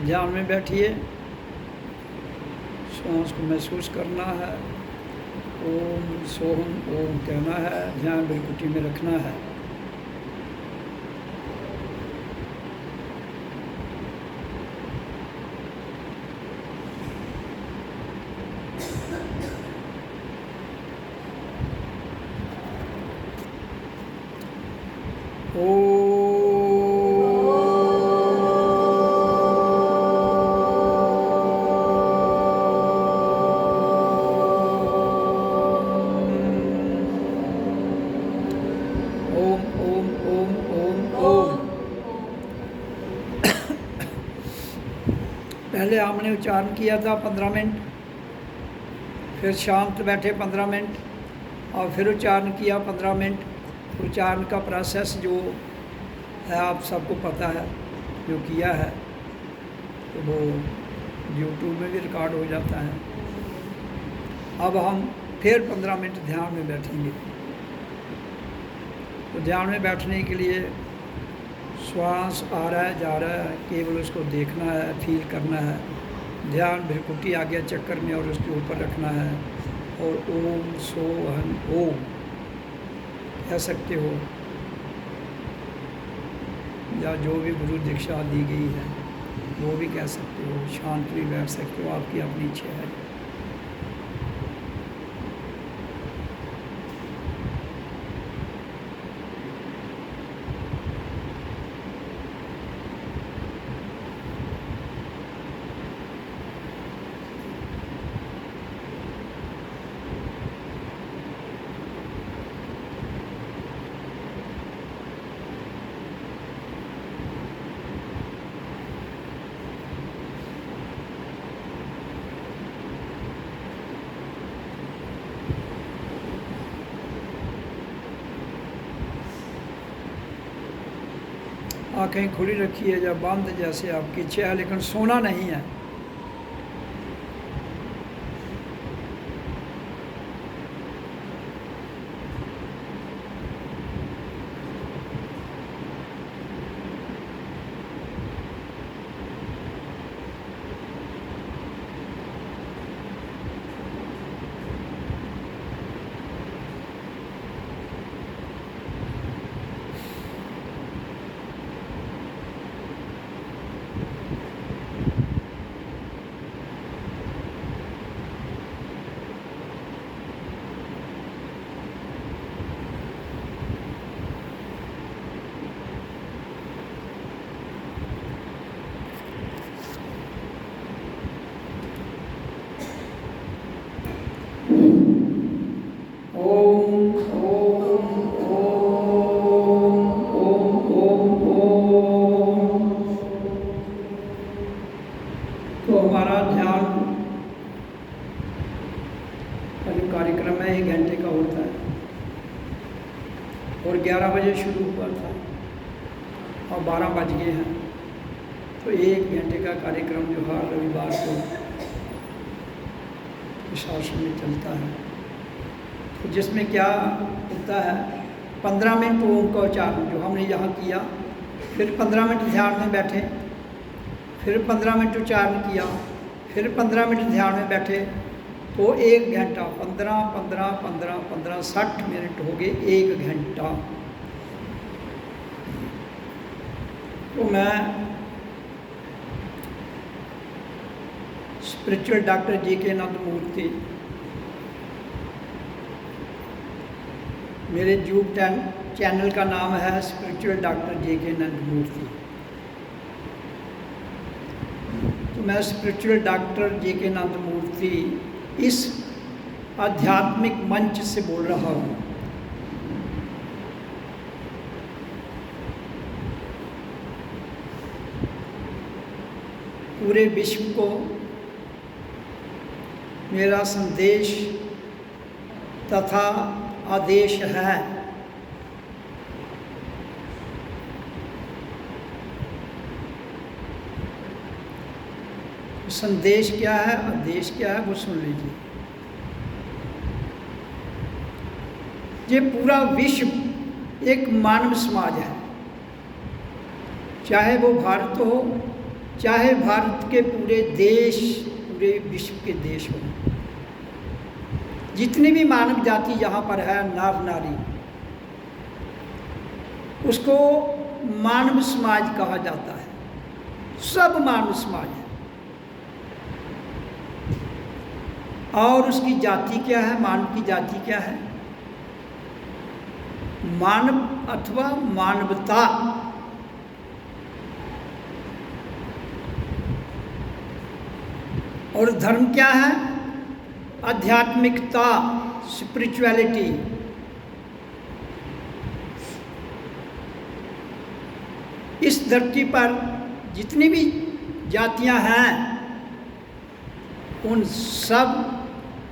ध्यान में बैठिए, श्वास को महसूस करना है। ओम सोहम ओम कहना है, ध्यान भ्रिकुटी में रखना है। पहले हमने उच्चारण किया था 15 मिनट, फिर शांत बैठे 15 मिनट और फिर उच्चारण किया 15 मिनट। उच्चारण का प्रोसेस जो है आप सबको पता है, जो किया है तो वो यूट्यूब में भी रिकॉर्ड हो जाता है। अब हम फिर 15 मिनट ध्यान में बैठेंगे। तो ध्यान में बैठने के लिए श्वास आ रहा है जा रहा है, केवल उसको देखना है, फील करना है। ध्यान भ्रिकुटी आ गया चक्कर में और उसके ऊपर रखना है और ओम सोहम ओम कह सकते हो, या जो भी गुरु दीक्षा दी गई है वो भी कह सकते हो। शांत भी बैठ सकते हो, आपकी अपनी इच्छा है। आँखें खुली रखिए या बंद, जैसे आपकी इच्छा है, लेकिन सोना नहीं है। जो कार्यक्रम है 1 घंटे का होता है और 11 बजे शुरू हुआ था और 12 बज गए हैं, तो 1 घंटे का कार्यक्रम जो हर रविवार को इस आश्रम में चलता है। तो जिसमें क्या होता है, 15 मिनट ओम का उच्चारण जो हमने यहाँ किया, फिर 15 मिनट ध्यान में बैठे, फिर 15 मिनट उच्चारण किया, फिर 15 मिनट ध्यान में बैठे, तो 1 घंटा 15 15 15 15 60 मिनट हो गए, 1 घंटा। तो मैं स्पिरिचुअल डॉक्टर जी.के. नंदमूर्ति, मेरे यूट्यूब चैनल का नाम है स्पिरिचुअल डॉक्टर जी.के. नंदमूर्ति। तो मैं स्पिरिचुअल डॉक्टर जी.के. नंदमूर्ति इस आध्यात्मिक मंच से बोल रहा हूँ। पूरे विश्व को मेरा संदेश तथा आदेश है संदेश क्या है, आदेश क्या है, वो सुन लीजिए। ये पूरा विश्व एक मानव समाज है, चाहे वो भारत हो, चाहे भारत के पूरे देश, पूरे विश्व के देश हो, जितनी भी मानव जाति यहाँ पर है, नर नारी, उसको मानव समाज कहा जाता है। सब मानव समाज है। और उसकी जाति क्या है, मानव की जाति क्या है? मानव अथवा मानवता। और धर्म क्या है? आध्यात्मिकता, स्पिरिचुअलिटी। इस धरती पर जितनी भी जातियां हैं, उन सब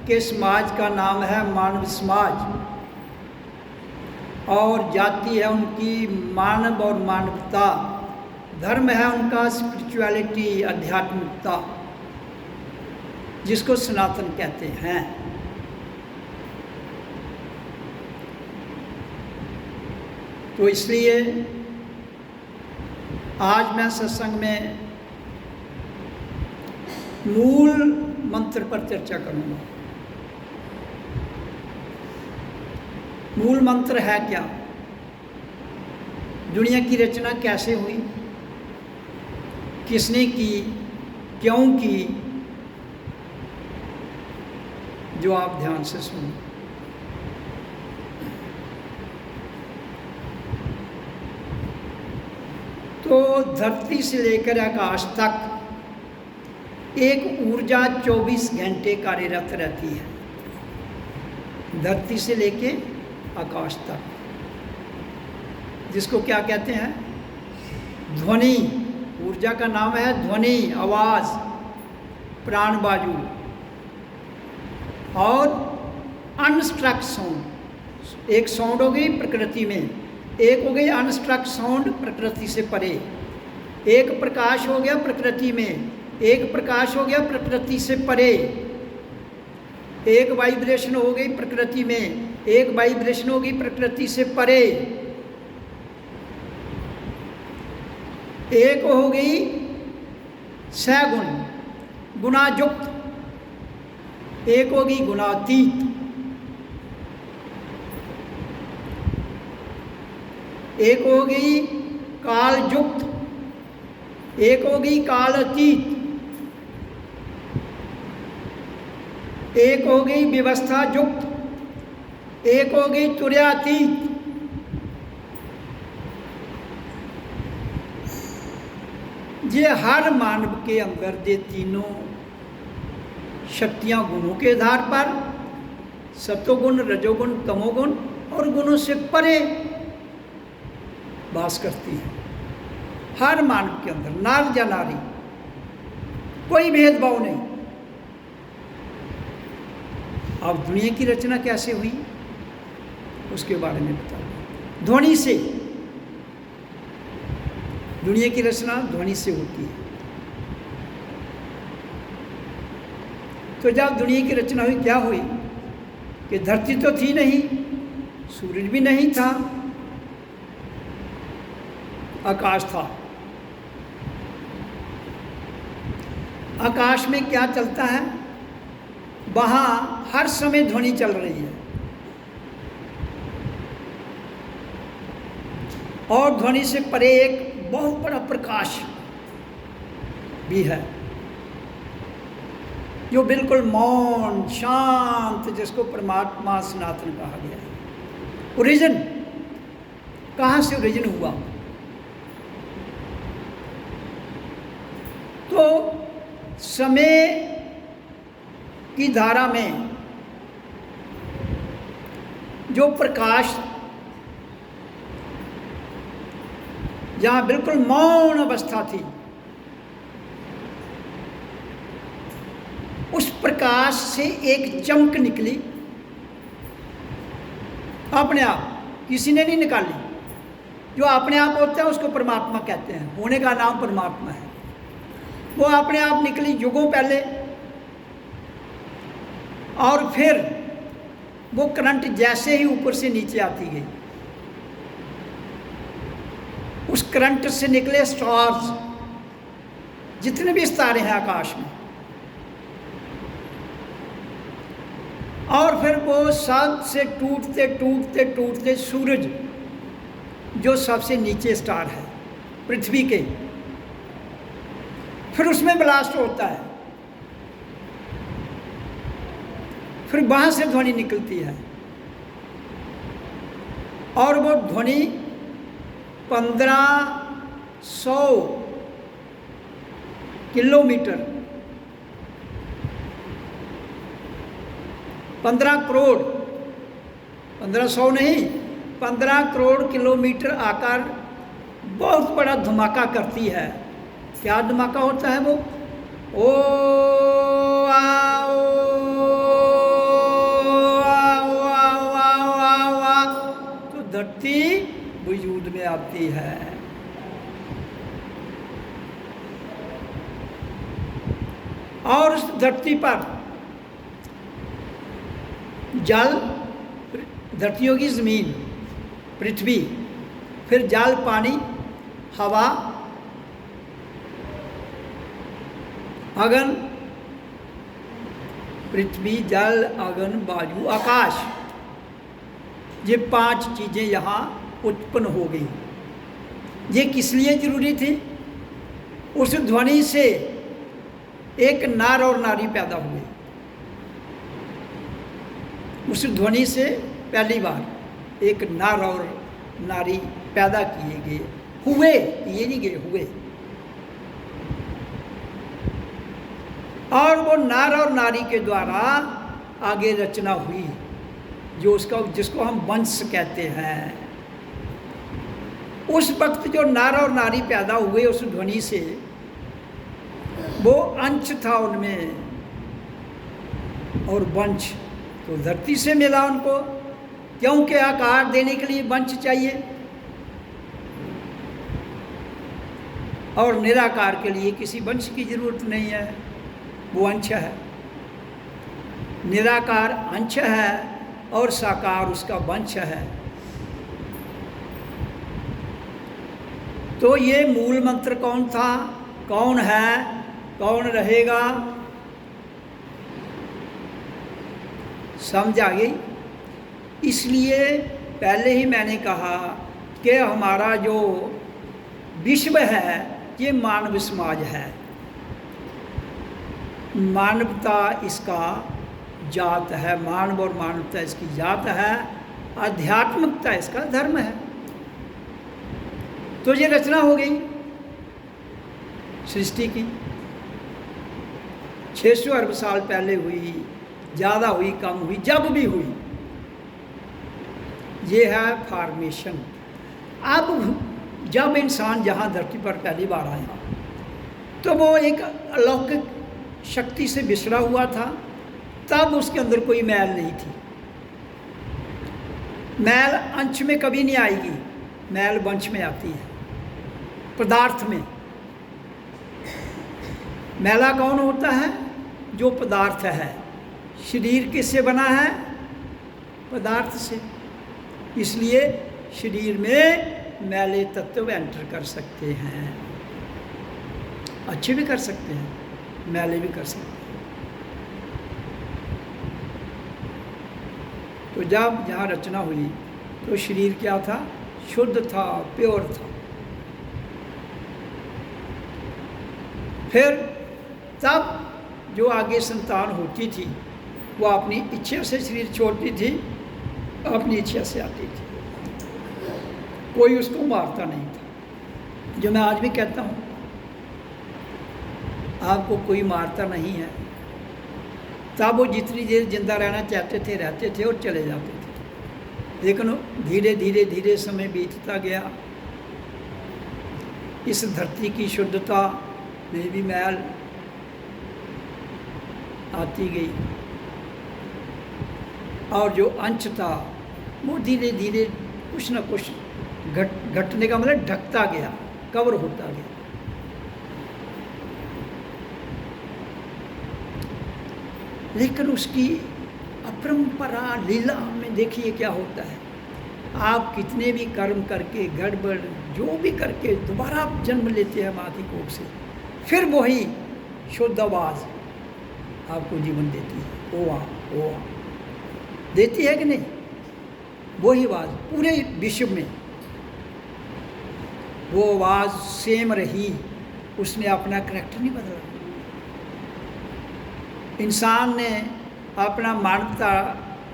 के समाज का नाम है मानव समाज। और जाति है उनकी मानव और मानवता, धर्म है उनका स्पिरिचुअलिटी, आध्यात्मिकता, जिसको सनातन कहते हैं। तो इसलिए आज मैं सत्संग में मूल मंत्र पर चर्चा करूंगा। मूल मंत्र है क्या? दुनिया की रचना कैसे हुई, किसने की, क्यों की, जो आप ध्यान से सुनो। तो धरती से लेकर आकाश तक एक ऊर्जा 24 घंटे कार्यरत रहती है। धरती से लेके आकाश तक, जिसको क्या कहते हैं? ध्वनि। ऊर्जा का नाम है ध्वनि, आवाज, प्राण वायु। और अनस्ट्रक साउंड, एक साउंड हो गई प्रकृति में, एक हो गई अनस्ट्रक साउंड प्रकृति से परे, एक प्रकाश हो गया प्रकृति में, एक प्रकाश हो गया प्रकृति से परे, एक वाइब्रेशन हो गई प्रकृति में, एक वाइब्रेशन हो गई प्रकृति से परे, एक हो गई सगुण गुणायुक्त, एक होगी गुणातीत, एक हो गई काल युक्त, एक हो गई काल अतीत, एक हो गई व्यवस्था युक्त, एक हो गई तुर्यातीत। ये हर मानव के अंदर ये तीनों शक्तियां गुणों के आधार पर, सत्वगुण, रजोगुण, तमोगुण और गुणों से परे वास करती है। हर मानव के अंदर, नर या नारी, कोई भेदभाव नहीं। अब दुनिया की रचना कैसे हुई उसके बारे में बताऊँ। ध्वनि से दुनिया की रचना ध्वनि से होती है। तो जब दुनिया की रचना हुई क्या हुई कि धरती तो थी नहीं, सूरज भी नहीं था, आकाश था। आकाश में क्या चलता है? वहाँ हर समय ध्वनि चल रही है और ध्वनि से परे एक बहुत बड़ा प्रकाश भी है जो बिल्कुल मौन शांत, जिसको परमात्मा सनातन कहा गया है। ओरिजिन, कहाँ से ओरिजिन हुआ? तो समय की धारा में जो प्रकाश, जहाँ बिल्कुल मौन अवस्था थी, उस प्रकाश से एक चमक निकली अपने आप, किसी ने नहीं निकाली। जो अपने आप होता है उसको परमात्मा कहते हैं, होने का नाम परमात्मा है। वो अपने आप निकली युगों पहले, और फिर वो करंट जैसे ही ऊपर से नीचे आती गई, उस करंट से निकले स्टार्स, जितने भी सितारे हैं आकाश में, और फिर वो सब से टूटते टूटते टूटते सूरज, जो सबसे नीचे स्टार है पृथ्वी के, फिर उसमें ब्लास्ट होता है, फिर वहाँ से ध्वनि निकलती है, और वो ध्वनि 1500 किलोमीटर, 15 करोड़, 1500 नहीं, 15 करोड़ किलोमीटर आकर बहुत बड़ा धमाका करती है। क्या धमाका होता है वो? ओ आओ आओ आओ आओ आओ आओ, तो धरती वजूद में आती है। और उस धरती पर जल, धरती होगी ज़मीन, पृथ्वी, फिर जल, पानी, हवा, अगन, पृथ्वी, जल, अगन, वायु, आकाश, ये 5 चीज़ें यहाँ उत्पन्न हो गई। ये किस लिए जरूरी थी? उस ध्वनि से एक नर और नारी पैदा हुए। उस ध्वनि से पहली बार एक नर और नारी पैदा किए गए, हुए, ये नहीं गए, हुए। और वो नर और नारी के द्वारा आगे रचना हुई, जो उसका, जिसको हम वंश कहते हैं। उस वक्त जो नर और नारी पैदा हुए उस ध्वनि से, वो अंश था उनमें, और वंश तो धरती से मिला उनको, क्योंकि आकार देने के लिए वंश चाहिए, और निराकार के लिए किसी वंश की जरूरत नहीं है, वो अंश है। निराकार अंश है और साकार उसका वंश है। तो ये मूल मंत्र कौन था, कौन है, कौन रहेगा, समझ आ गई? इसलिए पहले ही मैंने कहा कि हमारा जो विश्व है ये मानव समाज है। मानवता इसका जात है, मानव और मानवता इसकी जात है, आध्यात्मिकता इसका धर्म है। तो ये रचना हो गई सृष्टि की, 600 अरब साल पहले हुई, ज़्यादा हुई, कम हुई, जब भी हुई, ये है फॉर्मेशन। अब जब इंसान जहाँ धरती पर पहली बार आया तो वो एक अलौकिक शक्ति से बिछड़ा हुआ था, तब उसके अंदर कोई मैल नहीं थी। मैल अंश में कभी नहीं आएगी, मैल वंश में आती है, पदार्थ में। मैला कौन होता है? जो पदार्थ है। शरीर किससे बना है? पदार्थ से। इसलिए शरीर में मैले तत्व एंटर कर सकते हैं, अच्छे भी कर सकते हैं, मैले भी कर सकते हैं। तो जब जहाँ रचना हुई तो शरीर क्या था? शुद्ध था, प्योर था। फिर तब जो आगे संतान होती थी वो अपनी इच्छा से शरीर छोड़ती थी, अपनी इच्छा से आती थी, कोई उसको मारता नहीं था। जो मैं आज भी कहता हूँ, आपको कोई मारता नहीं है। तब वो जितनी देर जिंदा रहना चाहते थे रहते थे और चले जाते थे। लेकिन धीरे धीरे धीरे समय बीतता गया, इस धरती की शुद्धता में भी मैल आती गई, और जो अंश था वो धीरे धीरे कुछ न कुछ घटने का मतलब ढकता गया, कवर होता गया। लेकिन उसकी अपरंपरा लीला में देखिए क्या होता है। आप कितने भी कर्म करके, गड़बड़ जो भी करके दोबारा आप जन्म लेते हैं माँ की कोख से, फिर वही शुद्ध आवाज़ आपको जीवन देती है। ओ आ देती है कि नहीं? वही आवाज़ पूरे विश्व में वो आवाज़ सेम रही, उसने अपना करैक्टर नहीं बदला। इंसान ने अपना मानवता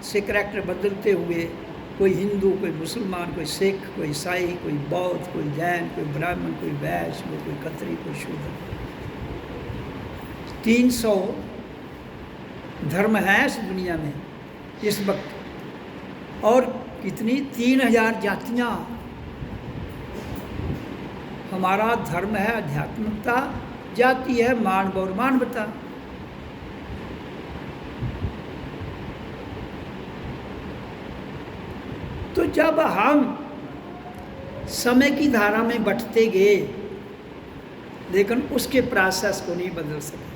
से करैक्टर बदलते हुए, कोई हिंदू, कोई मुसलमान, कोई सिख, कोई ईसाई, कोई बौद्ध, कोई जैन, कोई ब्राह्मण, कोई वैश्य, कोई खत्री, कोई शूद्र, 300 धर्म हैं इस दुनिया में इस वक्त, और कितनी 3000 जातियाँ। हमारा धर्म है आध्यात्मिकता, जाति है मानव और मानवता। तो जब हम समय की धारा में बढ़ते गए, लेकिन उसके प्रोसेस को नहीं बदल सके।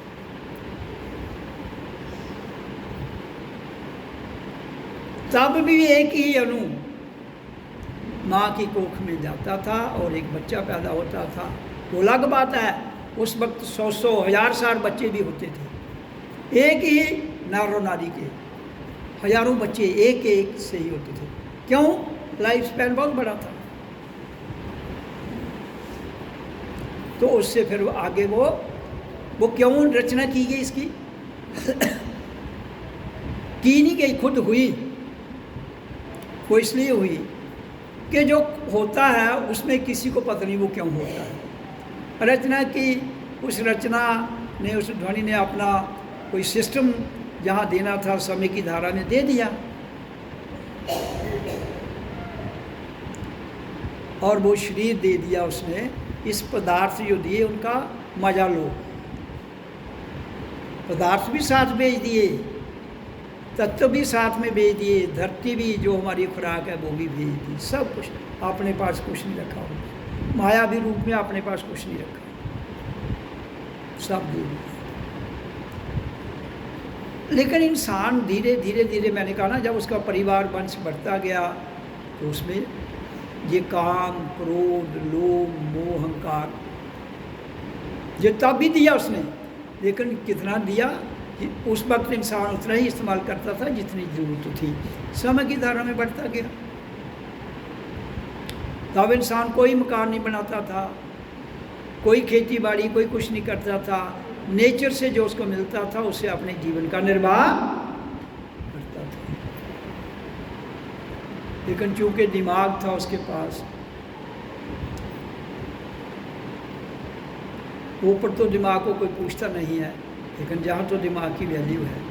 तब भी एक ही अणु माँ की कोख में जाता था और एक बच्चा पैदा होता था। वो अलग बात है, उस वक्त 100 1000 साल बच्चे भी होते थे। एक ही नर और नारी के हजारों बच्चे एक एक से ही होते थे। क्यों? लाइफ स्पैन बहुत बड़ा था। तो उससे फिर आगे वो क्यों रचना की गई इसकी? की नहीं गई, खुद हुई। वो इसलिए हुई कि जो होता है उसमें किसी को पता नहीं वो क्यों होता है। रचना की, उस रचना ने, उस ध्वनि ने अपना कोई सिस्टम जहाँ देना था समय की धारा ने दे दिया, और वो शरीर दे दिया उसने। इस पदार्थ जो दिए उनका मजा लो। पदार्थ भी साथ भेज दिए, तत्व भी साथ में भेज दिए, धरती भी जो हमारी खुराक है वो भी भेज दी। सब कुछ अपने पास कुछ नहीं रखा, माया भी रूप में अपने पास कुछ नहीं रखा, सब दे दिया। लेकिन इंसान धीरे धीरे धीरे, मैंने कहा ना, जब उसका परिवार वंश बढ़ता गया तो उसमें ये काम, क्रोध, लोभ, मोह, अहंकार ये तब भी दिया उसने। लेकिन कितना दिया? उस वक्त इंसान उतना ही इस्तेमाल करता था जितनी ज़रूरत थी। समय की धारा में बढ़ता गया। तब इंसान कोई मकान नहीं बनाता था, कोई खेती बाड़ी, कोई कुछ नहीं करता था। नेचर से जो उसको मिलता था उससे अपने जीवन का निर्वाह करता था। लेकिन चूंकि दिमाग था उसके पास, ऊपर तो दिमाग को कोई पूछता नहीं है, लेकिन जहाँ तो दिमाग की वैल्यू है,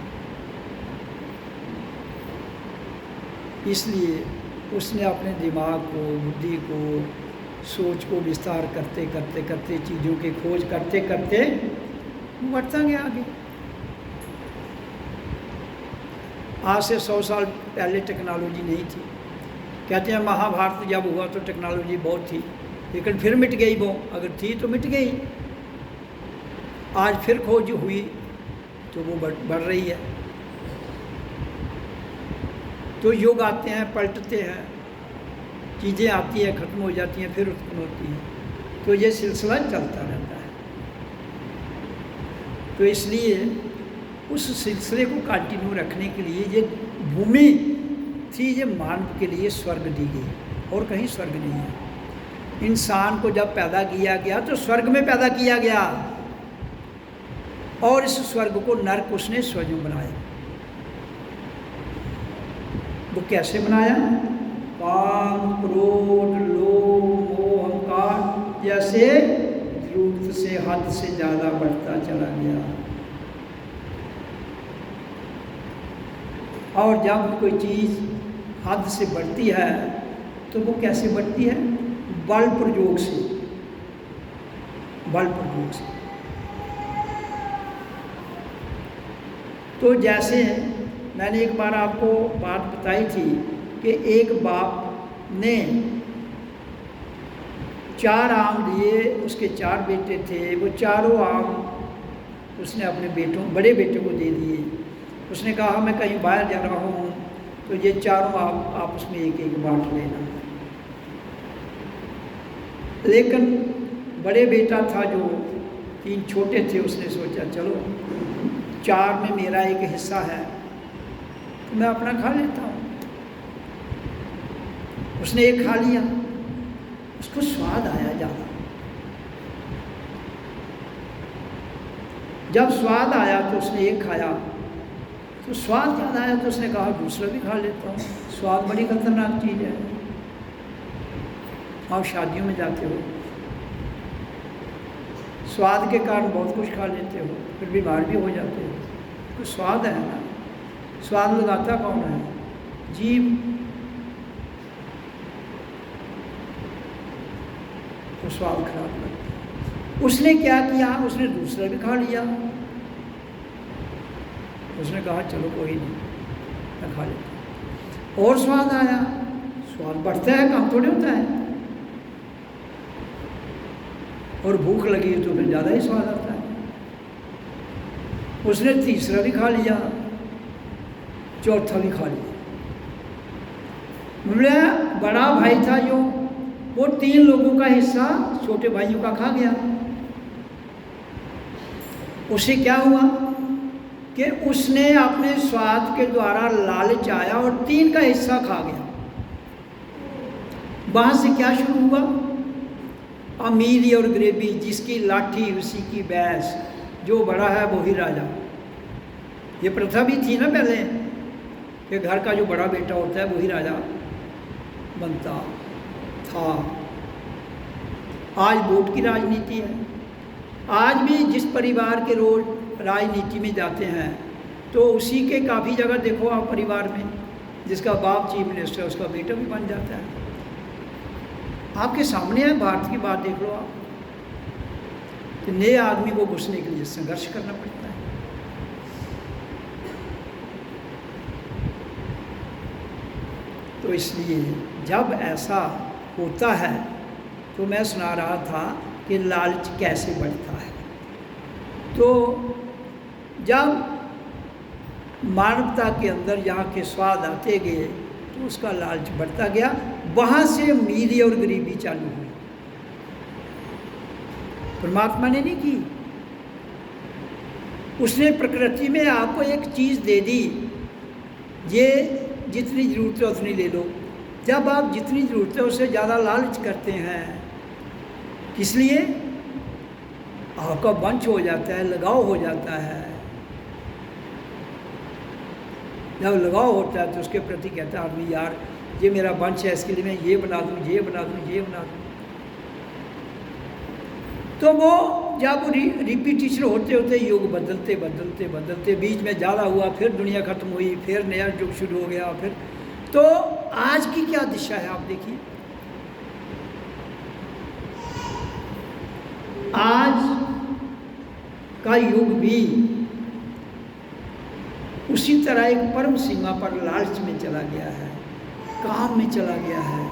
इसलिए उसने अपने दिमाग को, बुद्धि को, सोच को विस्तार करते करते करते, चीज़ों की खोज करते करते बढ़ता गया आगे। आज से 100 साल पहले टेक्नोलॉजी नहीं थी। कहते हैं महाभारत जब हुआ तो टेक्नोलॉजी बहुत थी, लेकिन फिर मिट गई वो, अगर थी तो मिट गई। आज फिर खोज हुई तो वो बढ़ रही है। तो युग आते हैं, पलटते हैं, चीज़ें आती हैं, ख़त्म हो जाती हैं, फिर उत्पन्न होती हैं, तो ये सिलसिला चलता रहता है। तो इसलिए उस सिलसिले को कंटिन्यू रखने के लिए ये भूमि थी, ये मानव के लिए स्वर्ग दी गई, और कहीं स्वर्ग नहीं है। इंसान को जब पैदा किया गया तो स्वर्ग में पैदा किया गया, और इस स्वर्ग को नरक उसने स्वयं बनाया। वो कैसे बनाया? काम, क्रोध, लोभ, मोह, अहंकार जैसे जरूरत से हद से ज़्यादा बढ़ता चला गया। और जब कोई चीज़ हद से बढ़ती है तो वो कैसे बढ़ती है? बल प्रयोग से, बल प्रयोग से। तो जैसे मैंने एक बार आपको बात बताई थी कि एक बाप ने 4 आम लिए, उसके 4 बेटे थे, वो चारों आम उसने अपने बड़े बेटे को दे दिए। उसने कहा मैं कहीं बाहर जा रहा हूँ तो ये चारों आप आपस में एक एक बांट लेना। लेकिन बड़े बेटा था, जो 3 छोटे थे, उसने सोचा चलो 4 में मेरा एक हिस्सा है तो मैं अपना खा लेता हूँ। उसने एक खा लिया, उसको स्वाद आया ज़्यादा। जब स्वाद आया तो उसने एक खाया, तो स्वाद ज़्यादा आया तो उसने कहा दूसरा भी खा लेता हूँ। स्वाद बड़ी खतरनाक चीज़ है। आप शादियों में जाते हो, स्वाद के कारण बहुत कुछ खा लेते हो, फिर बीमार भी हो जाते हो। तो स्वाद है ना, स्वाद लगाता कौन है? जीभ। तो स्वाद खराब लगता है। उसने क्या किया? उसने दूसरा भी खा लिया। उसने कहा चलो कोई नहीं, मैं खा लेता हूँ। और स्वाद आया, स्वाद बढ़ता है, कम थोड़ी होता है। और भूख लगी तो फिर ज़्यादा ही स्वाद आता है। उसने तीसरा भी खा लिया, चौथा भी खा लिया। बोले बड़ा भाई था जो, वो 3 लोगों का हिस्सा छोटे भाइयों का खा गया। उसे क्या हुआ कि उसने अपने स्वाद के द्वारा लालच आया और 3 का हिस्सा खा गया। वहाँ से क्या शुरू हुआ? अमीरी और गरीबी, जिसकी लाठी उसी की भैंस, जो बड़ा है वो ही राजा। ये प्रथा भी थी ना पहले कि घर का जो बड़ा बेटा होता है वही राजा बनता था। आज वोट की राजनीति है। आज भी जिस परिवार के रोज राजनीति में जाते हैं तो उसी के काफ़ी जगह देखो आप परिवार में, जिसका बाप चीफ मिनिस्टर है उसका बेटा भी बन जाता है। आपके सामने है, भारत की बात देख लो आप, कि नए आदमी को घुसने के लिए संघर्ष करना पड़ता है। तो इसलिए जब ऐसा होता है तो मैं सुना रहा था कि लालच कैसे बढ़ता है। तो जब मानवता के अंदर यहाँ के स्वाद आते गए तो उसका लालच बढ़ता गया। वहाँ से अमीरी और गरीबी चालू हुई। परमात्मा ने नहीं की, उसने प्रकृति में आपको एक चीज़ दे दी, ये जितनी ज़रूरत है उतनी ले लो। जब आप जितनी ज़रूरत है उससे ज़्यादा लालच करते हैं, किस लिए? आपका वंश हो जाता है, लगाव हो जाता है। जब लगाव होता है तो उसके प्रति कहता है आदमी यार ये मेरा वंश है, इसके लिए मैं ये बना दूँ, ये बना दूँ, ये बना दूँ। तो वो जब रिपीटिशन होते होते युग बदलते बदलते बदलते बीच में ज़्यादा हुआ, फिर दुनिया ख़त्म हुई, फिर नया युग शुरू हो गया। फिर तो आज की क्या दिशा है आप देखिए। आज का युग भी उसी तरह एक परम सीमा पर लालच में चला गया है, काम में चला गया है,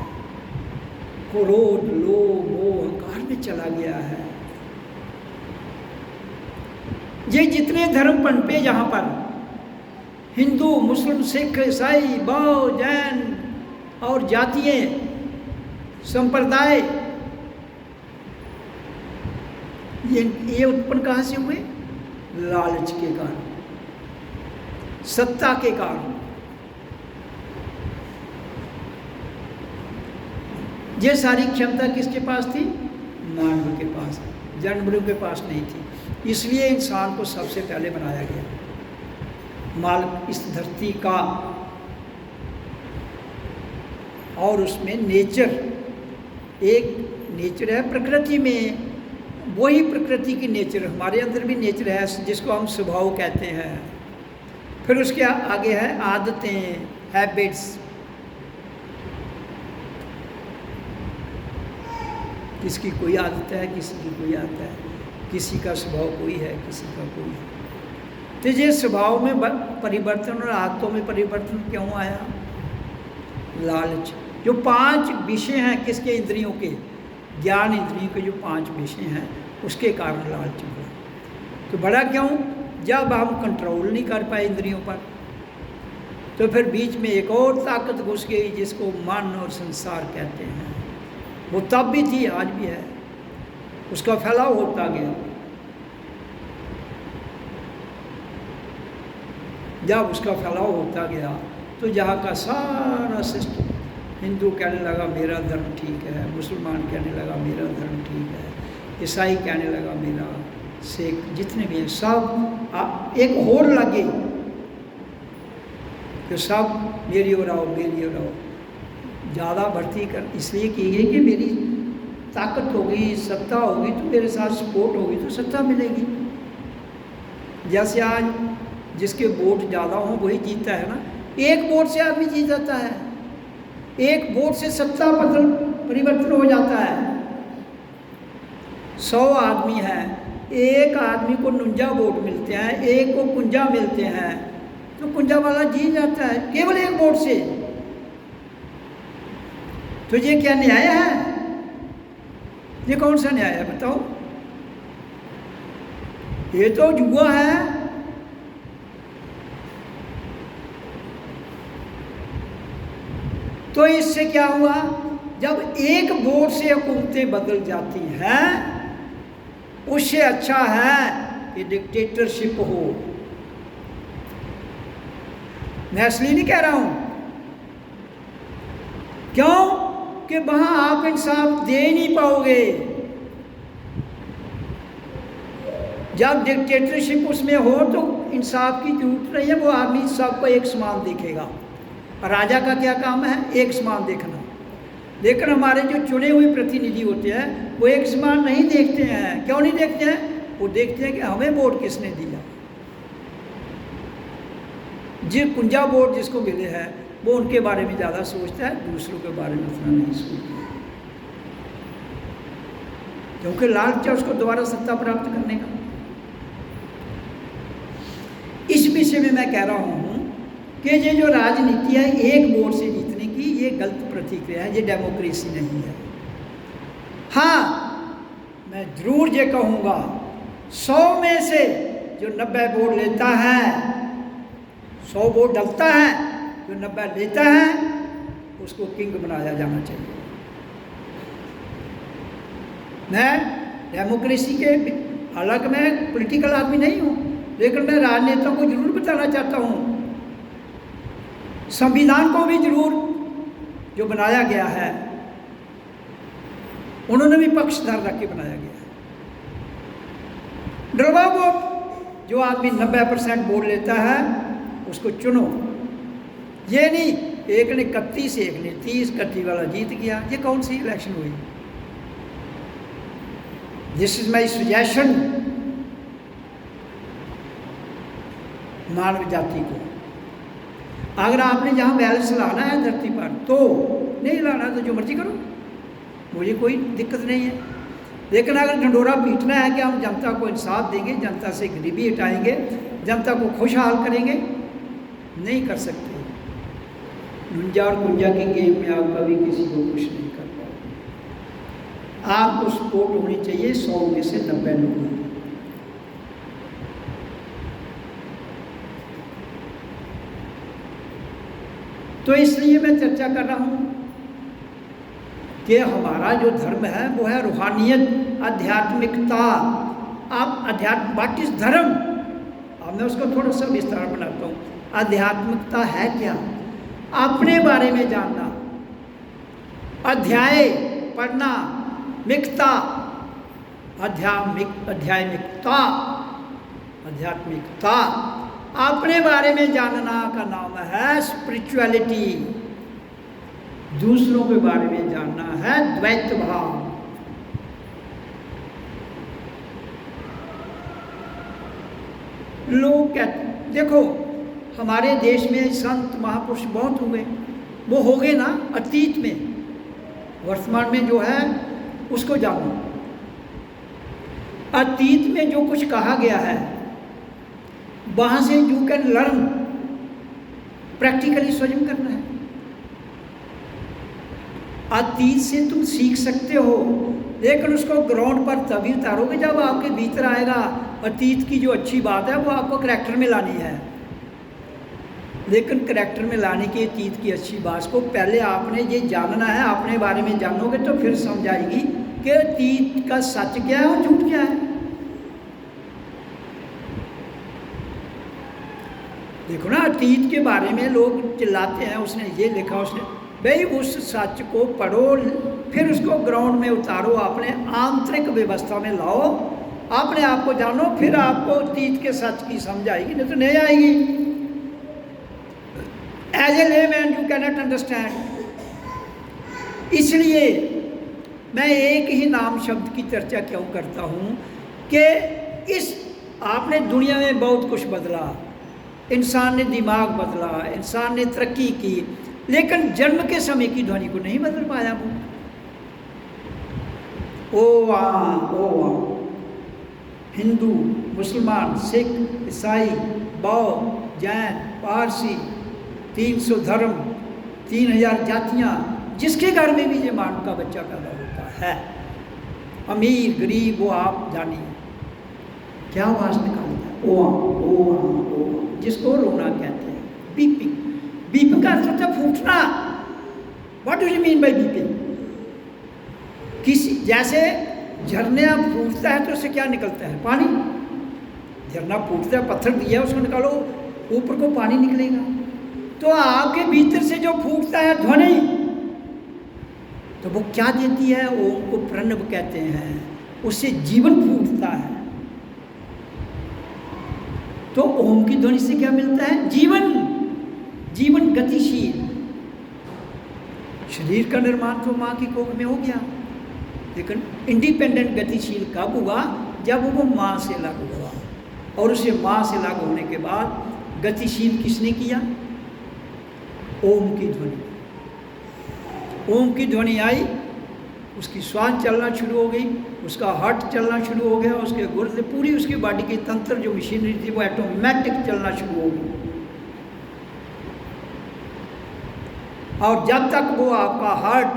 क्रोध लोभ मोह अहंकार में चला गया है। ये जितने धर्म पनपे यहाँ पर, हिंदू मुस्लिम सिख ईसाई बौद्ध जैन और जातीय संप्रदाय, ये उत्पन्न कहाँ से हुए? लालच के कारण, सत्ता के कारण। ये सारी क्षमता किसके पास थी? मानव के पास, जानवरों के पास नहीं थी। इसलिए इंसान को सबसे पहले बनाया गया, मालिक इस धरती का। और उसमें नेचर, एक नेचर है प्रकृति में, वही प्रकृति की नेचर हमारे अंदर भी नेचर है, जिसको हम स्वभाव कहते हैं। फिर उसके आगे है आदतें, हैबिट्स। किसकी कोई आदत है, किसी की कोई आदत है, किसी का स्वभाव कोई है, किसी का कोई है। तो ये स्वभाव में परिवर्तन और आदतों में परिवर्तन क्यों आया? लालच। जो 5 विषय हैं किसके? इंद्रियों के, ज्ञान इंद्रियों के जो 5 विषय हैं, उसके कारण लालच हुआ। तो बड़ा क्यों? जब हम कंट्रोल नहीं कर पाए इंद्रियों पर, तो फिर बीच में एक और ताकत घुस गई जिसको मन और संसार कहते हैं। वो तब भी थी, आज भी है, उसका फैलाव होता गया। जब उसका फैलाव होता गया तो जहाँ का सारा सिस्टम, हिंदू कहने लगा मेरा धर्म ठीक है, मुसलमान कहने लगा मेरा धर्म ठीक है, ईसाई कहने लगा मेरा, सिख, जितने भी हैं सब एक होड़ लगे कि सब मेरी ओर आओ, मेरी ओर आओ। ज़्यादा भर्ती कर इसलिए की गई कि मेरी ताकत होगी, सत्ता होगी, तो मेरे साथ सपोर्ट होगी तो सत्ता मिलेगी। जैसे आज जिसके वोट ज़्यादा हों वही जीतता है ना। एक वोट से आदमी जीत जाता है, एक वोट से सत्ता परिवर्तन हो जाता है। 100 आदमी हैं, एक आदमी को 49 वोट मिलते हैं, एक को 51 मिलते हैं, तो 51 वाला जीत जाता है केवल एक वोट से। तो ये क्या न्याय है? ये कौन सा न्याय है बताओ? ये तो जुआ है। तो इससे क्या हुआ? जब एक वोट से हुकूमतें बदल जाती हैं, उससे अच्छा है कि डिक्टेटरशिप हो। मैं इसलिए नहीं कह रहा हूं, क्यों कि वहां आप इंसाफ दे नहीं पाओगे। जब डिक्टेटरशिप उसमें हो तो इंसाफ की जरूरत नहीं है, वो आदमी सबको एक समान देखेगा। राजा का क्या काम है? एक समान देखना। लेकिन हमारे जो चुने हुए प्रतिनिधि होते हैं वो एक समान नहीं देखते हैं। क्यों नहीं देखते हैं? वो देखते हैं कि हमें वोट किसने दिया। जो 51 वोट जिसको मिले हैं वो उनके बारे में ज़्यादा सोचता है, दूसरों के बारे में उतना नहीं सोचता, क्योंकि लालच है उसको दोबारा सत्ता प्राप्त करने का। इस विषय में मैं कह रहा हूँ कि ये जो राजनीति है एक वोट से जीतने की, ये गलत प्रतिक्रिया है, ये डेमोक्रेसी नहीं है। हाँ, मैं जरूर ये कहूँगा 100 में से जो 90 वोट लेता है, 100 वोट डलता है, जो 90 लेता है उसको किंग बनाया जाना चाहिए। मैं डेमोक्रेसी के, हालांकि मैं पॉलिटिकल आदमी नहीं हूँ, लेकिन मैं राजनेता को जरूर बताना चाहता हूँ, संविधान को भी जरूर जो बनाया गया है उन्होंने भी पक्षधर रख के बनाया गया है। डरवा वोट, जो आदमी 90% वोट लेता है उसको चुनो। ये नहीं एक ने 31, एक ने 30, 31 वाला जीत गया। ये कौन सी इलेक्शन हुई? दिस इज माई सजेशन मानव जाति को। अगर आपने जहाँ बैलेंस लाना है धरती पर तो नहीं लाना तो जो मर्जी करो, मुझे कोई दिक्कत नहीं है। लेकिन अगर ढंडोरा पीटना है कि हम जनता को इंसाफ देंगे, जनता से गरीबी हटाएंगे, जनता को खुशहाल करेंगे, नहीं कर सकते। नुंजा और कुंजा की गेम में आप कभी किसी को कुछ नहीं कर पाओगे। आपको सपोर्ट होनी चाहिए 100 में से 90 लोगों की। तो इसलिए मैं चर्चा कर रहा हूं कि हमारा जो धर्म है वो है रूहानियत, आध्यात्मिकता। आप अध्यात्म, व्हाट इज धर्म? अब मैं उसको थोड़ा सा विस्तार बनाता हूँ। आध्यात्मिकता है क्या? अपने बारे में जानना, अध्याय पढ़ना, मिकता, आध्यात्मिकता, अपने बारे में जानना का नाम है स्पिरिचुअलिटी। दूसरों के बारे में जानना है द्वैत भाव। लोग कहते, देखो हमारे देश में संत महापुरुष बहुत हुए, वो हो गए ना अतीत में। वर्तमान में जो है उसको जानो। अतीत में जो कुछ कहा गया है वहां से यू कैन लर्न, प्रैक्टिकली स्वयं करना है। अतीत से तुम सीख सकते हो, लेकिन उसको ग्राउंड पर तभी उतारोगे जब आपके भीतर आएगा। अतीत की जो अच्छी बात है वो आपको करैक्टर में लानी है, लेकिन करैक्टर में लाने की अतीत की अच्छी बात को पहले आपने ये जानना है। अपने बारे में जानोगे तो फिर समझ आएगी कि अतीत का सच क्या है और झूठ क्या है। देखो ना, अतीत के बारे में लोग चिल्लाते हैं, उसने ये लिखा, उसने, भाई उस सच को पढ़ो, फिर उसको ग्राउंड में उतारो, अपने आंतरिक व्यवस्था में लाओ, अपने आप को जानो, फिर आपको अतीत के सच की समझ आएगी, नहीं तो नहीं आएगी। As a layman you cannot understand. इसलिए मैं एक ही नाम शब्द की चर्चा क्यों करता हूँ कि इस आपने दुनिया में बहुत कुछ बदला, इंसान ने दिमाग बदला, इंसान ने तरक्की की, लेकिन जन्म के समय की ध्वनि को नहीं बदल पाया वो। ओ हिंदू, मुसलमान, सिख, ईसाई, बौद्ध, जैन, पारसी, 300 धर्म, 3000 जातियाँ, जिसके घर में भी ये मानव का बच्चा पैदा होता है, अमीर गरीब, वो आप जानिए क्या आवाज़ निकालता है, ओ जिसको रोना कहते हैं, बीपिंग। बीपिंग का अर्थ होता है फूटना। What do you mean by beeping? किसी जैसे झरने फूटता है तो उससे क्या निकलता है? पानी। झरना फूटता है, पत्थर दिया है, उसको निकालो, ऊपर को पानी निकलेगा। तो आपके भीतर से जो फूटता है ध्वनि, तो वो क्या देती है? ओम को प्रणव कहते हैं, उससे जीवन फूटता है। तो ओम की ध्वनि से क्या मिलता है? जीवन। जीवन गतिशील। शरीर का निर्माण तो माँ की कोख में हो गया, लेकिन इंडिपेंडेंट गतिशील कब हुआ? जब वो माँ से अलग हुआ, और उसे माँ से अलग होने के बाद गतिशील किसने किया? ओम की ध्वनि। ओम की ध्वनि आई, उसकी श्वास चलना शुरू हो गई, उसका हार्ट चलना शुरू हो गया, उसके गुर्दे, पूरी उसकी बॉडी की तंत्र जो मशीनरी थी वो ऑटोमेटिक चलना शुरू हो गई। और जब तक वो आपका हार्ट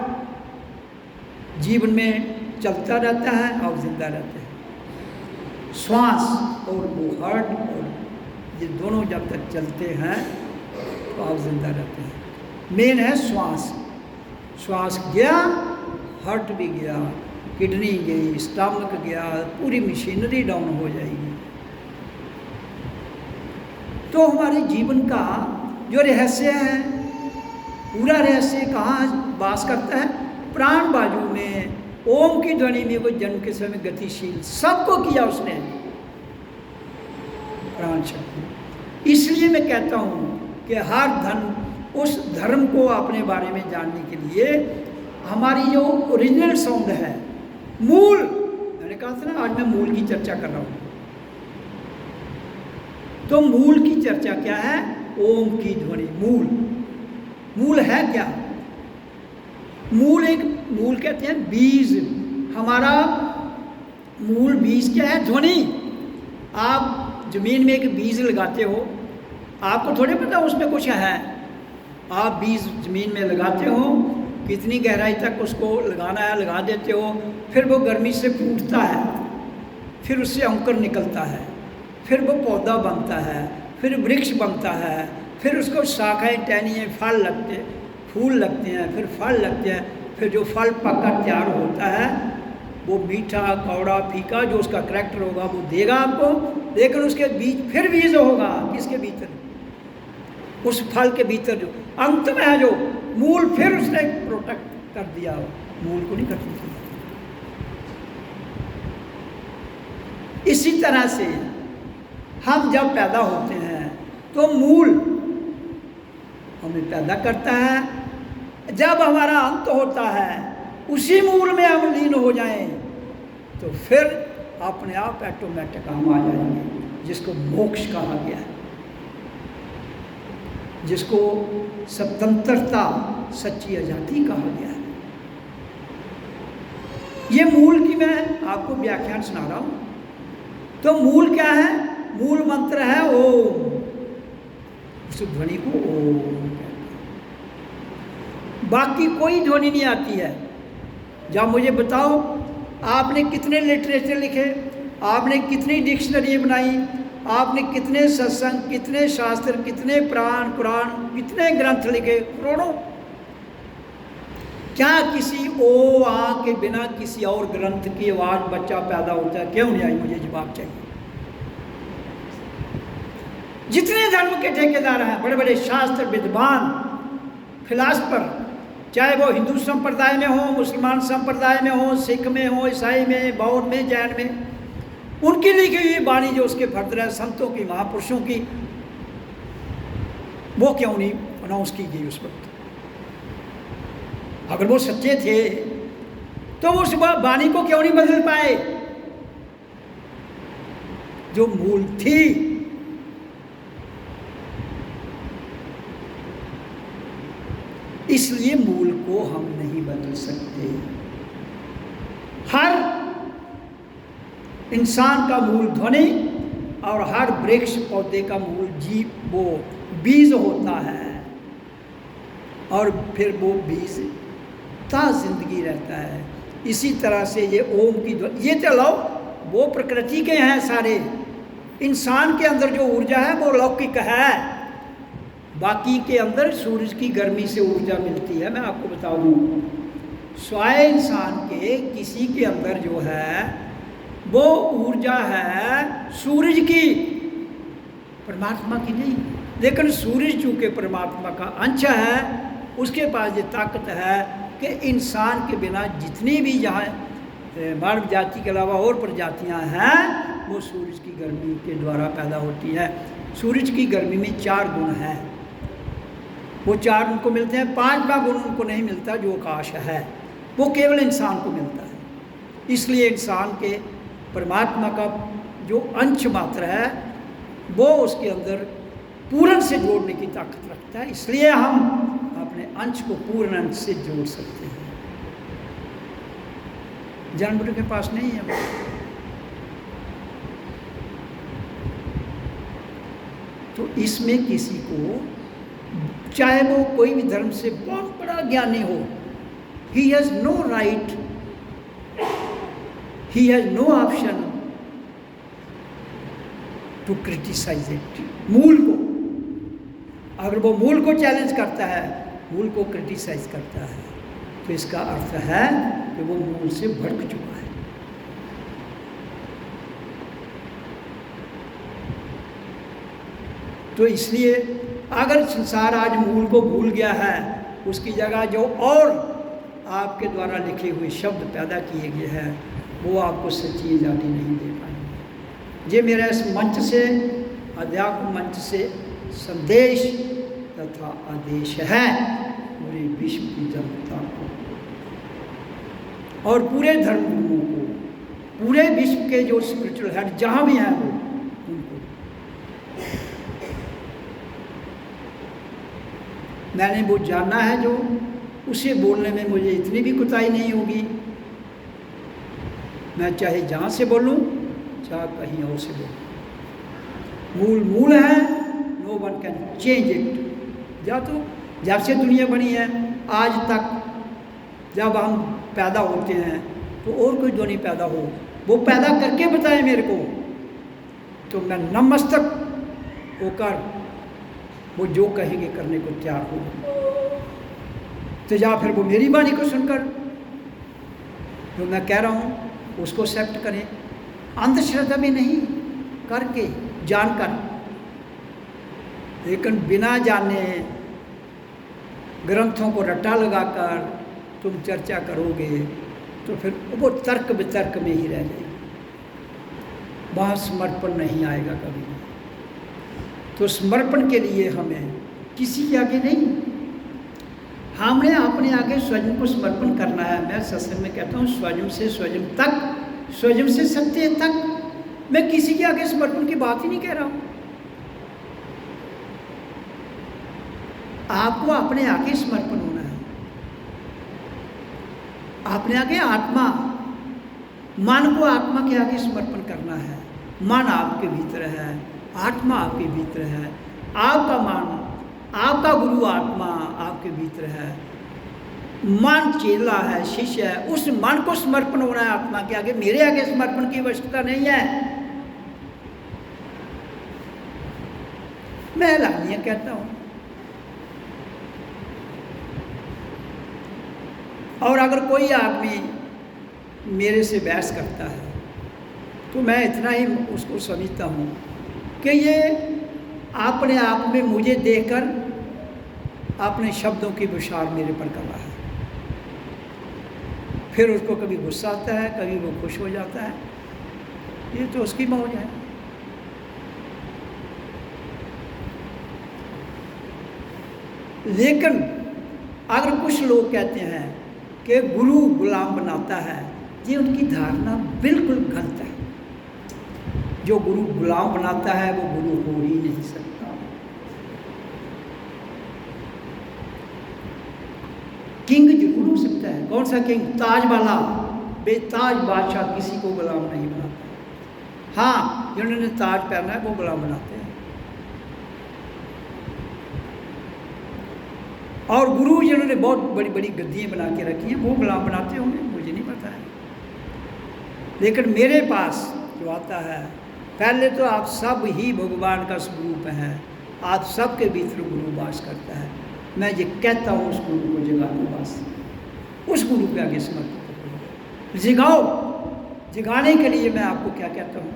जीवन में चलता रहता है, आप जिंदा रहते हैं। श्वास और वो हार्ट और ये दोनों जब तक चलते हैं तो आप जिंदा रहते हैं। मेन है श्वास। श्वास गया, हार्ट भी गया, किडनी गई, स्टमक गया, पूरी मशीनरी डाउन हो जाएगी। तो हमारे जीवन का जो रहस्य है, पूरा रहस्य कहाँ वास करता है? प्राण बाजू में। ओम की ध्वनि में वो जन्म के समय गतिशील सबको किया उसने, प्राण शक्ति। इसलिए मैं कहता हूँ कि हर धन उस धर्म को अपने बारे में जानने के लिए हमारी जो ओरिजिनल साउंड है, मूल, मैंने कहा था ना आज मैं मूल की चर्चा कर रहा हूँ। तो मूल की चर्चा क्या है? ओम की ध्वनि। मूल है क्या? मूल कहते हैं बीज। हमारा मूल बीज क्या है? ध्वनि। आप जमीन में एक बीज लगाते हो, आपको थोड़ी पता उसमें कुछ है। आप बीज ज़मीन में लगाते हो, कितनी गहराई तक उसको लगाना है लगा देते हो, फिर वो गर्मी से फूटता है, फिर उससे अंकुर निकलता है, फिर वो पौधा बनता है, फिर वृक्ष बनता है, फिर उसको शाखाएँ टहनियाँ फल लगते, फूल लगते हैं, फिर फल लगते हैं, फिर जो फल पककर तैयार होता है वो मीठा कौड़ा फीका जो उसका करैक्टर होगा वो देगा आपको। लेकिन उसके बीच फिर बीज होगा, किसके भीतर? उस फल के भीतर जो अंत में है जो मूल, फिर उसने प्रोटेक्ट कर दिया, मूल को नहीं कर दिया। इसी तरह से हम जब पैदा होते हैं तो मूल हमें पैदा करता है। जब हमारा अंत होता है उसी मूल में हम लीन हो जाएं तो फिर अपने आप ऑटोमेटिक हम आ जाएंगे, जिसको मोक्ष कहा गया है, जिसको स्वतंत्रता सच्ची आज़ादी कहा गया है। ये मूल की मैं आपको व्याख्यान सुना रहा हूँ। तो मूल क्या है? मूल मंत्र है ओम। उस ध्वनि को ओम कहते हैं। बाकी कोई ध्वनि नहीं आती है। जब मुझे बताओ आपने कितने लिटरेचर लिखे, आपने कितनी डिक्शनरी बनाई, आपने कितने सत्संग, कितने शास्त्र, कितने पुराण कुरान, कितने ग्रंथ लिखे, करोड़ों। क्या किसी ओ आ के बिना किसी और ग्रंथ की आवाज़ बच्चा पैदा होता है? क्यों नहीं आई? मुझे जवाब चाहिए। जितने धर्म के ठेकेदार हैं, बड़े बड़े शास्त्र विद्वान, फिलासफर, चाहे वो हिंदू संप्रदाय में हो, मुसलमान संप्रदाय में हो, सिख में हो, ईसाई में, बौद्ध में, जैन में, उनकी लिखी हुई वाणी जो उसके फर्द है, संतों की, महापुरुषों की, वो क्यों नहीं अनाउंस की गई उस वक्त? अगर वो सच्चे थे तो उस वाणी को क्यों नहीं बदल पाए जो मूल थी? इसलिए मूल को हम नहीं बदल सकते। हर इंसान का मूल ध्वनि और हर वृक्ष पौधे का मूल जीव वो बीज होता है, और फिर वो बीज ता जिंदगी रहता है। इसी तरह से ये ओम की ध्वनि, ये चलो वो प्रकृति के हैं सारे। इंसान के अंदर जो ऊर्जा है वो लौकिक है, बाकी के अंदर सूरज की गर्मी से ऊर्जा मिलती है। मैं आपको बता दूँ, स्वाय इंसान के किसी के अंदर जो है वो ऊर्जा है सूरज की, परमात्मा की नहीं। लेकिन सूरज चूँकि परमात्मा का अंश है, उसके पास ये ताकत है कि इंसान के बिना जितनी भी यहाँ मानव जाति के अलावा और प्रजातियाँ हैं वो सूरज की गर्मी के द्वारा पैदा होती है। सूरज की गर्मी में 4 गुण हैं, वो 4 उनको मिलते हैं। 5वां गुण उनको नहीं मिलता जो आकाश है, वो केवल इंसान को मिलता है। इसलिए इंसान के परमात्मा का जो अंश मात्र है वो उसके अंदर पूर्ण से जोड़ने की ताकत रखता है। इसलिए हम अपने अंश को पूर्ण अंश से जोड़ सकते हैं। जानवरों के पास नहीं है वो। तो इसमें किसी को, चाहे वो कोई भी धर्म से बहुत बड़ा ज्ञानी हो, he has no right, he has no option to criticize it। मूल को, अगर वो मूल को चैलेंज करता है, मूल को क्रिटिसाइज करता है, तो इसका अर्थ है कि वो मूल से भटक चुका है। तो इसलिए अगर संसार आज मूल को भूल गया है, उसकी जगह जो और आपके द्वारा लिखे हुए शब्द पैदा किए गए हैं वो आपको सच्ची आज़ादी नहीं दे पाएंगे। ये मेरा इस मंच से, अध्यात्म मंच से संदेश तथा आदेश है पूरे विश्व की जनता को और पूरे धर्मों को, पूरे विश्व के जो स्पिरिचुअल हेड जहाँ भी हैं वो, उनको। मैंने वो जानना है जो, उसे बोलने में मुझे इतनी भी कुताही नहीं होगी। मैं चाहे जहाँ से बोलूँ, चाहे कहीं और से बोलूँ, मूल मूल है, no one can change it. या तो जब से दुनिया बनी है आज तक, जब हम पैदा होते हैं तो और कोई जो नहीं पैदा हो, वो पैदा करके बताए मेरे को, तो मैं नतमस्तक होकर वो जो कहेंगे करने को तैयार हो। तो या फिर वो मेरी वाणी को सुनकर जो मैं कह रहा हूँ उसको एक्सेप्ट करें, अंधश्रद्धा में नहीं, करके जानकर। लेकिन बिना जाने ग्रंथों को रट्टा लगाकर तुम चर्चा करोगे तो फिर वो तर्क वितर्क में ही रह जाएगी, वहाँ समर्पण नहीं आएगा कभी। तो समर्पण के लिए हमें किसी के आगे नहीं, हमने अपने आगे स्वयं को समर्पण करना है। मैं सत्संग में कहता हूँ स्वयं से स्वयं तक, स्वयं से सत्य तक। मैं किसी के आगे समर्पण की बात ही नहीं कह रहा हूँ। आपको अपने आगे समर्पण होना है, अपने आगे आत्मा, मन को आत्मा के आगे समर्पण करना है। मन आपके भीतर है, आत्मा आपके भीतर है, आपका मन, आपका गुरु आत्मा आपके भीतर है, मन चेला है, शिष्य है। उस मन को समर्पण होना है आत्मा के आगे, मेरे आगे समर्पण की आवश्यकता नहीं है। मैं ऐलानिया कहता हूं। और अगर कोई आदमी मेरे से बहस करता है तो मैं इतना ही उसको समझता हूँ कि ये अपने आप में मुझे देखकर अपने शब्दों की विचार मेरे पर कर रहा है। फिर उसको कभी गुस्सा आता है, कभी वो खुश हो जाता है, ये तो उसकी मौज है। लेकिन अगर कुछ लोग कहते हैं कि गुरु गुलाम बनाता है, ये उनकी धारणा बिल्कुल गलत है। जो गुरु गुलाम बनाता है वो गुरु हो ही नहीं सकता। किंग जरूर हो सकता है। कौन सा किंग? ताज वाला, बेताज बादशाह किसी को गुलाम नहीं बनाता। हाँ, जिन्होंने ताज पहना है वो गुलाम बनाते हैं। और गुरु जिन्होंने बहुत बड़ी बड़ी गद्दियाँ बना के रखी हैं वो गुलाम बनाते होंगे, मुझे नहीं पता है। लेकिन मेरे पास जो आता है, पहले तो आप सब ही भगवान का स्वरूप है, आप सबके भीतर गुरु वास करता है। मैं ये कहता हूँ उस गुरु को जगा दो, बस उस गुरु के आगे समर्पित करो, जगाओ। जगाने के लिए मैं आपको क्या कहता हूँ,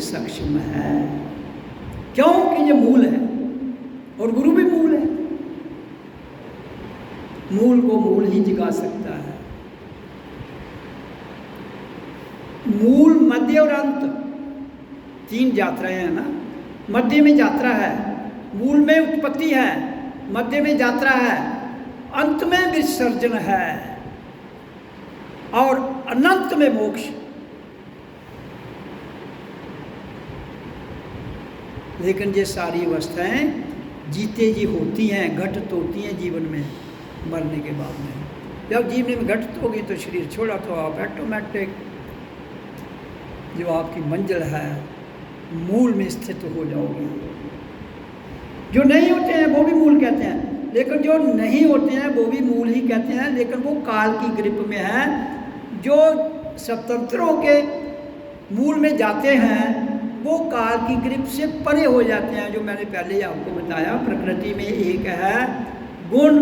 सक्षम है, क्योंकि ये मूल है और गुरु भी मूल है। मूल को मूल ही जगा सकता है। मूल, मध्य और अंत, तीन यात्राएं हैं ना। मध्य में यात्रा है, मूल में उत्पत्ति है, मध्य में यात्रा है, अंत में विसर्जन है और अनंत में मोक्ष। लेकिन ये सारी अवस्थाएं जीते जी होती हैं, घटित होती हैं जीवन में, मरने के बाद में। जब जीवन में घटित होगी तो शरीर छोड़ा तो आप ऑटोमेटिक जो आपकी मंजिल है मूल में स्थित हो जाओगे। जो नहीं होते हैं वो भी मूल कहते हैं, लेकिन जो नहीं होते हैं वो भी मूल ही कहते हैं, लेकिन वो काल की ग्रिप में है। जो स्वतंत्र होके मूल में जाते हैं वो काल की ग्रिप से परे हो जाते हैं। जो मैंने पहले ही आपको बताया, प्रकृति में एक है गुण,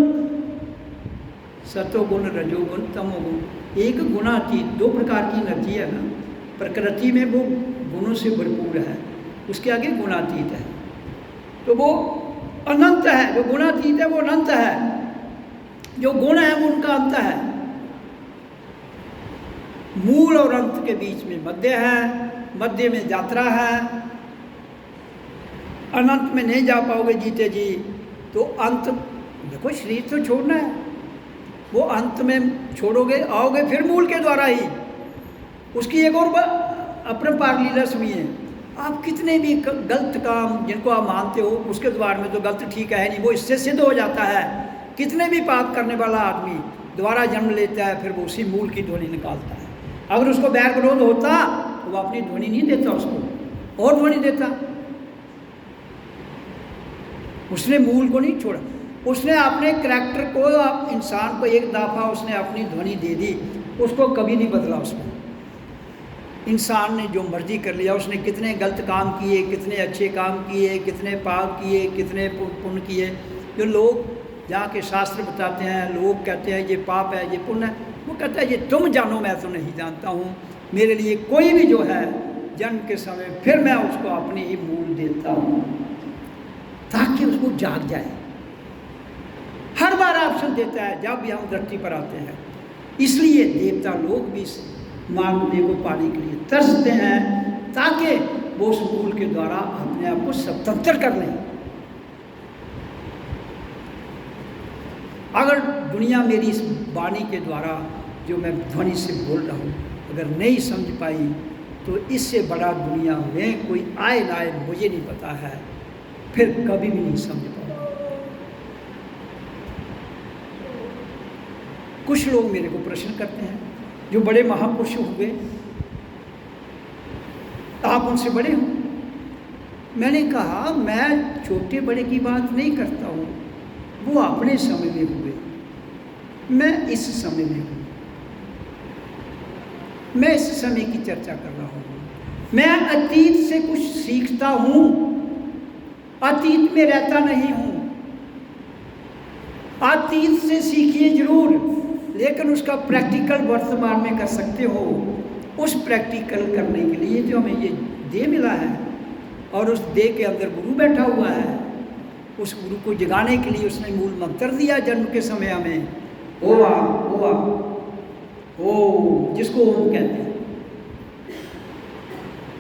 सतोगुण, रजोगुण, तमोगुण। एक गुणातीत, दो प्रकार की एनर्जी है ना प्रकृति में, वो गुणों से भरपूर है। उसके आगे गुणातीत है। तो वो अनंत है, जो गुणातीत है वो अनंत है, जो गुण है वो उनका अंत है। मूल और अंत के बीच में मध्य है, मध्य में यात्रा है। अनंत में नहीं जा पाओगे जीते जी, तो अंत देखो शरीर तो छोड़ना है, वो अंत में छोड़ोगे, आओगे फिर मूल के द्वारा ही। उसकी एक और अपरंपार लीला सुनिए। आप कितने भी गलत काम जिनको आप मानते हो उसके द्वारा में तो गलत ठीक है नहीं, वो इससे सिद्ध हो जाता है। कितने भी पाप करने वाला आदमी दोबारा जन्म लेता है, फिर वो उसी मूल की ध्वनि निकालता है। अगर उसको बैर विरोध होता तो वो अपनी ध्वनि नहीं देता, उसको और ध्वनि देता। उसने मूल को नहीं छोड़ा, उसने अपने करैक्टर को, इंसान को एक दफ़ा उसने अपनी ध्वनि दे दी, उसको कभी नहीं बदला। उसमें इंसान ने जो मर्जी कर लिया, उसने कितने गलत काम किए, कितने अच्छे काम किए, कितने पाप किए, कितने पुण्य किए। जो लोग जहाँ के शास्त्र बताते हैं, लोग कहते हैं ये पाप है, ये पुण्य है, वो कहता है ये तुम जानो, मैं तो नहीं जानता हूँ। मेरे लिए कोई भी जो है जन्म के समय फिर मैं उसको अपनी ही मूल देता हूँ, ताकि उसको जाग जाए। हर बार ऑप्शन देता है जब भी हम धरती पर आते हैं। इसलिए देवता लोग भी इस मार्ग को पाने के लिए तरसते हैं, ताकि वो उस मूल के द्वारा अपने आप को स्वतंत्र कर लें। अगर दुनिया मेरी इस वाणी के द्वारा जो मैं ध्वनि से बोल रहा हूँ अगर नहीं समझ पाई, तो इससे बड़ा दुनिया में कोई आए ना आए मुझे नहीं पता है, फिर कभी भी नहीं समझ पाऊंगा। कुछ लोग मेरे को प्रश्न करते हैं, जो बड़े महापुरुष हुए, आप उनसे बड़े हो। मैंने कहा मैं छोटे बड़े की बात नहीं करता हूँ, वो अपने समय में हुए, मैं इस समय में हूँ, मैं इस समय की चर्चा कर रहा हूँ। मैं अतीत से कुछ सीखता हूँ, अतीत में रहता नहीं हूँ। अतीत से सीखिए जरूर, लेकिन उसका प्रैक्टिकल वर्तमान में कर सकते हो। उस प्रैक्टिकल करने के लिए जो हमें ये देह मिला है, और उस देह के अंदर गुरु बैठा हुआ है, उस गुरु को जगाने के लिए उसने मूल मंत्र दिया जन्म के समय हमें, ओवा ओवा ओ, जिसको ओम कहते हैं।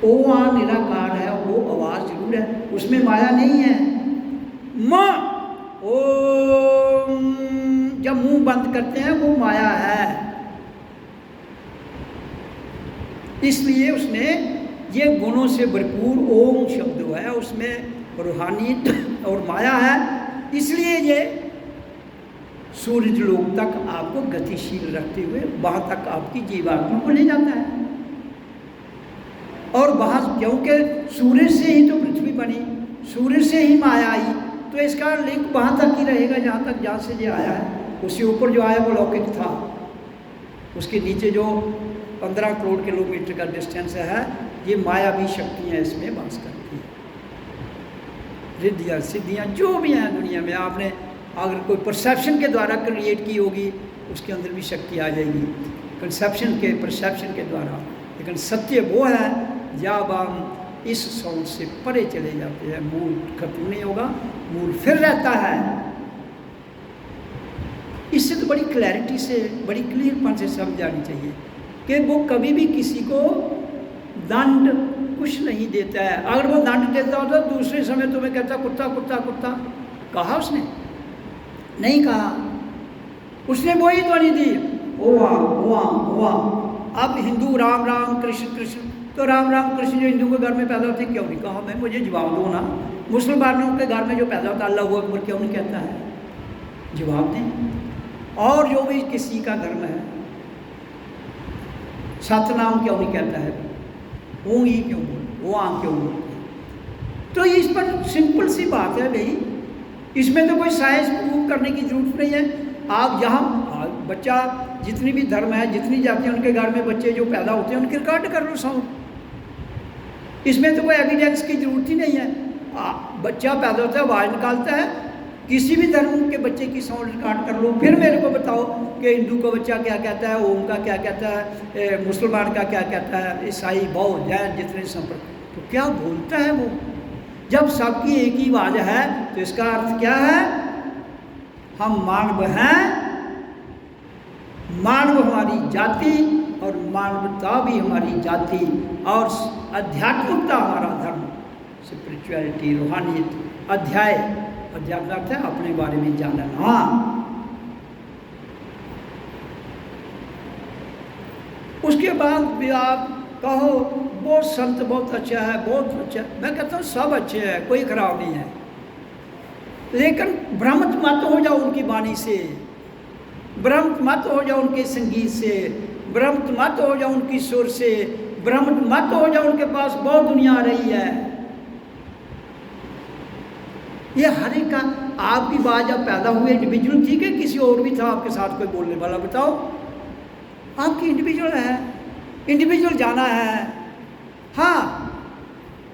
ओवा निराकार है, वो आवाज़ जरूर है, उसमें माया नहीं है। माँ ओम जब मुंह बंद करते हैं वो माया है। इसलिए उसने ये गुणों से भरपूर ओम शब्द है, उसमें रूहानियत और माया है। इसलिए ये सूरज लोक तक आपको गतिशील रखते हुए वहाँ तक आपकी जीवात्मा को ले जाता है। और वहाँ क्योंकि सूरज से ही तो पृथ्वी बनी, सूरज से ही माया आई, तो इसका लिंक वहाँ तक ही रहेगा जहाँ से ये आया है। उसके ऊपर जो आया वो लौकिक था, उसके नीचे जो 15 करोड़ किलोमीटर का डिस्टेंस है, ये माया भी शक्तियाँ इसमें वास करती हैं। रिद्धियाँ सिद्धियाँ जो भी हैं दुनिया में, आपने अगर कोई परसेप्शन के द्वारा क्रिएट की होगी, उसके अंदर भी शक्ति आ जाएगी कंसेप्शन के, परसेप्शन के द्वारा। लेकिन सत्य वो है जब हम इस साउंड से परे चले जाते हैं, मूल खत्म नहीं होगा, मूल फिर रहता है। इससे तो बड़ी क्लैरिटी से, बड़ी क्लियरपन से समझ आनी चाहिए कि वो कभी भी किसी को दंड कुछ नहीं देता है। अगर वो दंड देता होता तो दूसरे समय तुम्हें कहता कुत्ता कुत्ता कुत्ता, कहा उसने? नहीं कहा, उसने वही ध्वनि दी, ओवा ओवा ओवा। अब हिंदू राम राम कृष्ण कृष्ण, तो राम राम कृष्ण जो हिंदू के घर में पैदा होते क्यों नहीं कहा? मैं मुझे जवाब दो ना। मुसलमानों के घर में जो पैदा होता अल्लाह अकबर क्यों नहीं कहता है? जवाब दें। और जो भी किसी का धर्म है, सतनाम क्यों नहीं कहता है? वो ही क्यों बोल, वो आम क्यों बोल? तो इस पर सिंपल सी बात है भाई, इसमें तो कोई साइंस प्रूव करने की जरूरत नहीं है। आप जहाँ बच्चा जितनी भी धर्म है, जितनी जाति है, उनके घर में बच्चे जो पैदा होते हैं उनके रिकॉर्ड कर लो साउंड। इसमें तो कोई एविडेंस की जरूरत ही नहीं है। बच्चा पैदा होता है, आवाज़ निकालता है, किसी भी धर्म के बच्चे की साउंड रिकॉर्ड कर लो, फिर मेरे को बताओ कि हिंदू का बच्चा क्या कहता है, ओम का क्या कहता है, मुसलमान का क्या कहता है, ईसाई बौद्ध जैन जितने संप्रदाय, तो क्या बोलता है वो? जब सबकी एक ही आवाज है तो इसका अर्थ क्या है? हम मानव हैं, मानव हमारी जाति और मानवता भी हमारी जाति और आध्यात्मिकता हमारा धर्म, स्पिरिचुअलिटी, रूहानियत, अध्याय, अध्यात्म अर्थ है अपने बारे में जानना। उसके बाद भी आप कहो बहुत संत बहुत अच्छा है, बहुत अच्छा, मैं कहता हूँ सब अच्छे हैं, कोई खराब नहीं है, लेकिन भ्रमित मत हो जाओ उनकी वाणी से, भ्रमित मत हो जाओ उनके संगीत से, भ्रमित मत हो जाओ उनकी सुर से, भ्रमित मत हो जाओ उनके पास बहुत दुनिया आ रही है। ये हर एक का, आपकी बात जब पैदा हुए इंडिविजुअल, ठीक है, किसी और भी था आपके साथ कोई बोलने वाला, बताओ, आपकी इंडिविजुअल है, इंडिविजुअल जाना है। हाँ,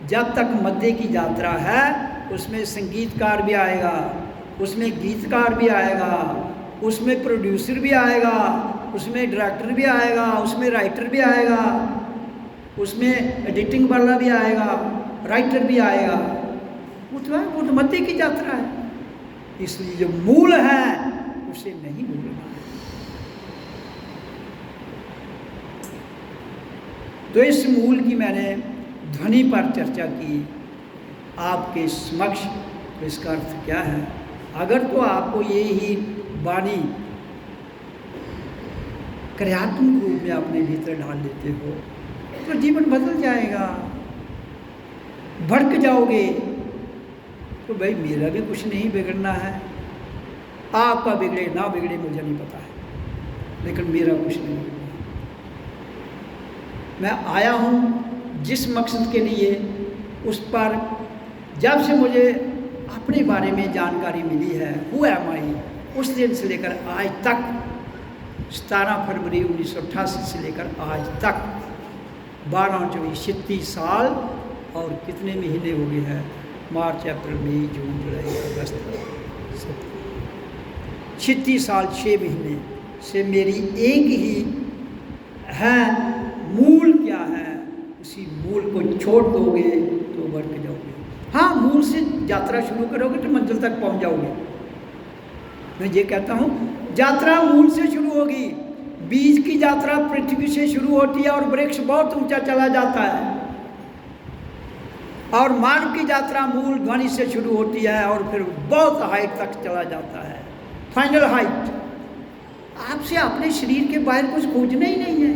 जब तक मध्य की यात्रा है उसमें संगीतकार भी आएगा, उसमें गीतकार भी आएगा, उसमें प्रोड्यूसर भी आएगा, उसमें डायरेक्टर भी आएगा, उसमें राइटर भी आएगा, उसमें एडिटिंग वाला भी आएगा, राइटर भी आएगा। वो तो मध्य की यात्रा है। इसलिए जो मूल है उसे नहीं भूलना। तो इस मूल की मैंने ध्वनि पर चर्चा की आपके समक्ष। तो इसका अर्थ क्या है? अगर तो आपको ये ही वाणी क्रियात्मक रूप में अपने भीतर डाल लेते हो तो जीवन बदल जाएगा। भड़क जाओगे तो भाई मेरा भी कुछ नहीं बिगड़ना है, आपका बिगड़े ना बिगड़े मुझे नहीं पता है, लेकिन मेरा कुछ नहीं बिगड़ना। मैं आया हूँ जिस मकसद के लिए, उस पर जब से मुझे अपने बारे में जानकारी मिली है, हु एम आई, उस दिन से लेकर आज तक, 17 फरवरी 1988 से लेकर आज तक 12 24 36 साल और कितने महीने हो गए हैं? मार्च, अप्रैल, मई, जून, जुलाई, अगस्त, 36 साल 6 महीने से मेरी एक ही है, मूल क्या है? उसी मूल को छोड़ दोगे तो भटक जाओगे। हाँ, मूल से यात्रा शुरू करोगे तो मंजिल तक पहुंच जाओगे। मैं ये कहता हूँ, यात्रा मूल से शुरू होगी। बीज की यात्रा पृथ्वी से शुरू होती है और वृक्ष बहुत ऊंचा चला जाता है, और मानव की यात्रा मूल ध्वनि से शुरू होती है और फिर बहुत हाइट तक चला जाता है, फाइनल हाइट। आपसे अपने शरीर के बाहर कुछ खोजना ही नहीं है,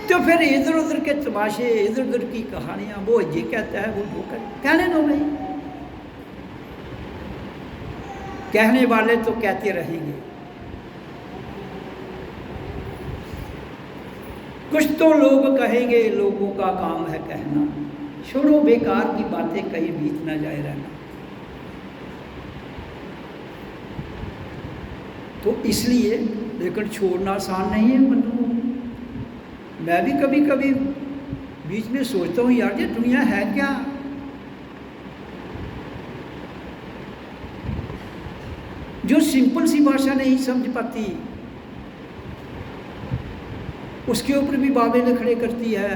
तो फिर इधर उधर के तमाशे, इधर उधर की कहानियां, वो ये कहता है, वो कहने दो भाई। कहने वाले तो कहते रहेंगे, कुछ तो लोग कहेंगे, लोगों का काम है कहना। छोड़ो बेकार की बातें, कहीं बीत ना जाए रहना। तो इसलिए, लेकिन छोड़ना आसान नहीं है बंधुओं। मैं भी कभी कभी बीच में सोचता हूँ, यार ये दुनिया है क्या? जो सिंपल सी भाषा नहीं समझ पाती, उसके ऊपर भी बाबें खड़े करती है।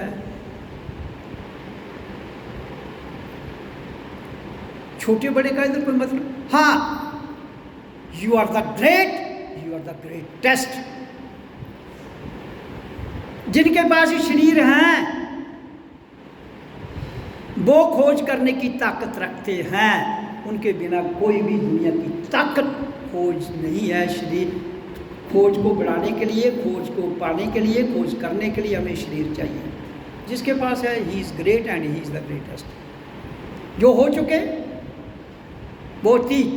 छोटे बड़े का इधर कोई मतलब। हाँ, you are the great, you are the greatest. जिनके पास शरीर हैं वो खोज करने की ताकत रखते हैं, उनके बिना कोई भी दुनिया की ताकत खोज नहीं है। शरीर खोज को बढ़ाने के लिए, खोज को पाने के लिए, खोज करने के लिए हमें शरीर चाहिए। जिसके पास है, he is great and he is the greatest. जो हो चुके वो ठीक,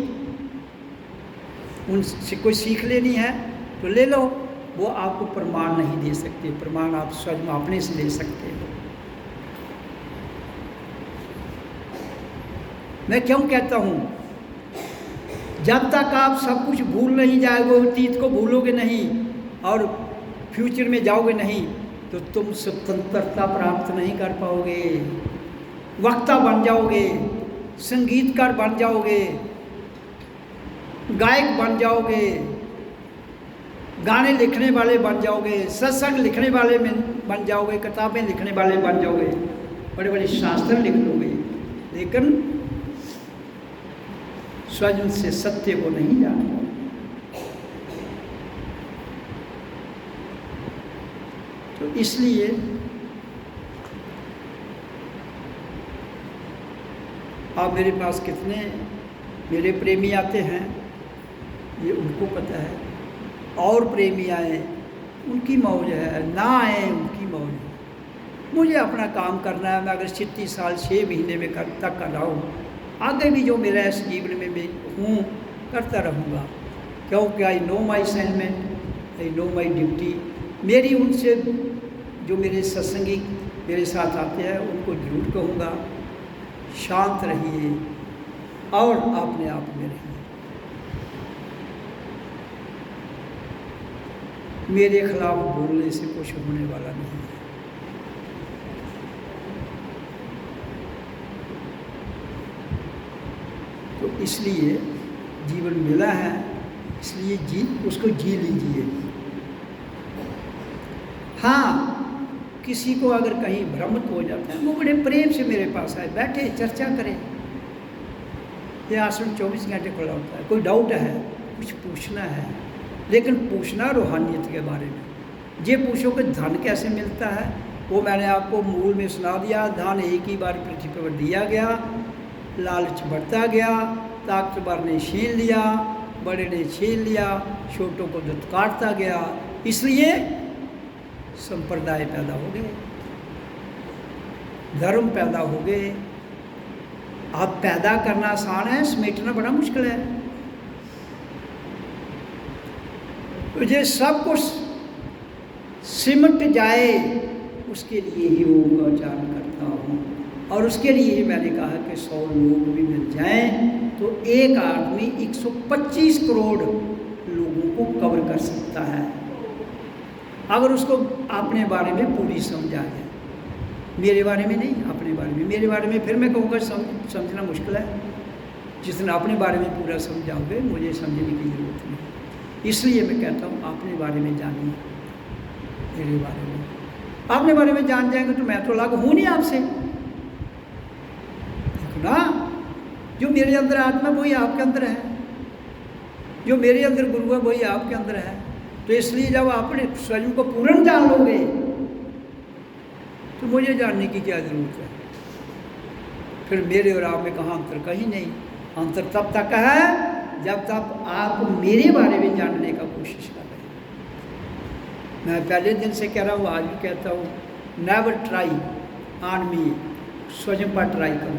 उनसे कोई सीख लेनी है तो ले लो, वो आपको प्रमाण नहीं दे सकते। प्रमाण आप स्वयं अपने से ले सकते हो। मैं क्यों कहता हूँ, जब तक आप सब कुछ भूल नहीं जाओगे, अतीत को भूलोगे नहीं और फ्यूचर में जाओगे नहीं, तो तुम स्वतंत्रता प्राप्त नहीं कर पाओगे। वक्ता बन जाओगे, संगीतकार बन जाओगे, गायक बन जाओगे, गाने लिखने वाले बन जाओगे, सत्संग लिखने वाले बन जाओगे, किताबें लिखने वाले बन जाओगे, बड़े बड़े शास्त्र लिख लोगे, लेकिन स्वयं से सत्य को नहीं जान पाओगे। तो इसलिए आप मेरे पास कितने मेरे प्रेमी आते हैं ये उनको पता है, और प्रेमी आए उनकी मौज है, ना आए उनकी मौज है। मुझे अपना काम करना है। मैं अगर 36 साल 6 महीने में तक कर रहा हूँ, आगे भी जो मेरा इस जीवन में मैं हूँ करता रहूँगा, क्योंकि I know my assignment, I know my duty. मेरी उनसे जो मेरे सत्संगी मेरे साथ आते हैं उनको जरूर कहूँगा, शांत रहिए और अपने आप में रहिए। मेरे खिलाफ बोलने से कुछ होने वाला नहीं है। तो इसलिए जीवन मिला है, इसलिए उसको जी लीजिए। हाँ, किसी को अगर कहीं भ्रमित हो जाता है, वो बड़े प्रेम से मेरे पास आए, बैठे चर्चा करें। ये आश्रम 24 घंटे खुला होता है। कोई डाउट है, कुछ पूछना है, लेकिन पूछना रूहानियत के बारे में। ये पूछो कि धन कैसे मिलता है, वो मैंने आपको मूल में सुना दिया। धन एक ही बार पृथ्वी पर दिया गया, लालच बढ़ता गया, ताकतवर ने छीन लिया, बड़े ने छीन लिया, छोटों को दुत्कारता गया, इसलिए संप्रदाय पैदा हो गए, धर्म पैदा हो गए। अब पैदा करना आसान है, समेटना बड़ा मुश्किल है। तो ये सब कुछ सिमट जाए, उसके लिए ही ओम का उच्चारण करता हूँ। और उसके लिए मैंने कहा कि 100 लोग भी मिल जाएं तो एक आदमी 125 करोड़ लोगों को कवर कर सकता है, अगर उसको अपने बारे में पूरी समझ आ जाए। मेरे बारे में नहीं, अपने बारे में। मेरे बारे में फिर मैं कहूँगा समझना मुश्किल है। जिस दिन अपने बारे में पूरा समझाओगे, मुझे समझने की ज़रूरत नहीं। इसलिए मैं कहता हूँ अपने बारे में जानिए, मेरे बारे में। अपने बारे में जान जाएंगे तो मैं तो अलग हूँ नहीं आपसे। देखो ना, जो मेरे अंदर आत्मा वही आपके अंदर है, जो मेरे अंदर गुरु है वही आपके अंदर है। तो इसलिए जब आप अपने स्वयं को पूर्ण जान लोगे तो मुझे जानने की क्या ज़रूरत है। फिर मेरे और आप में कहाँ अंतर, कहीं नहीं। अंतर तब तक है जब तक आप मेरे बारे में जानने का कोशिश कर रहे हैं। मैं पहले दिन से कह रहा हूँ, आज भी कहता हूँ, नेवर ट्राई ऑन मी। स्वयं पर ट्राई करो,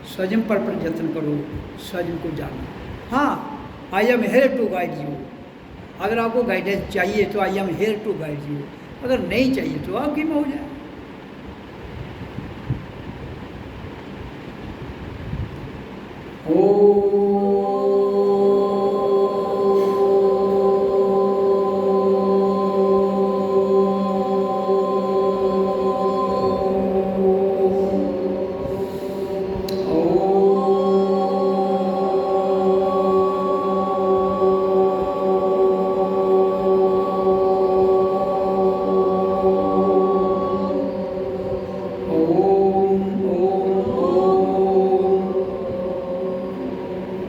स्वयं पर प्रयत्न करो, स्वयं को जानो। हाँ, I am here to guide you. अगर आपको गाइडेंस चाहिए तो I am here to guide you, अगर नहीं चाहिए तो आपकी मौज है।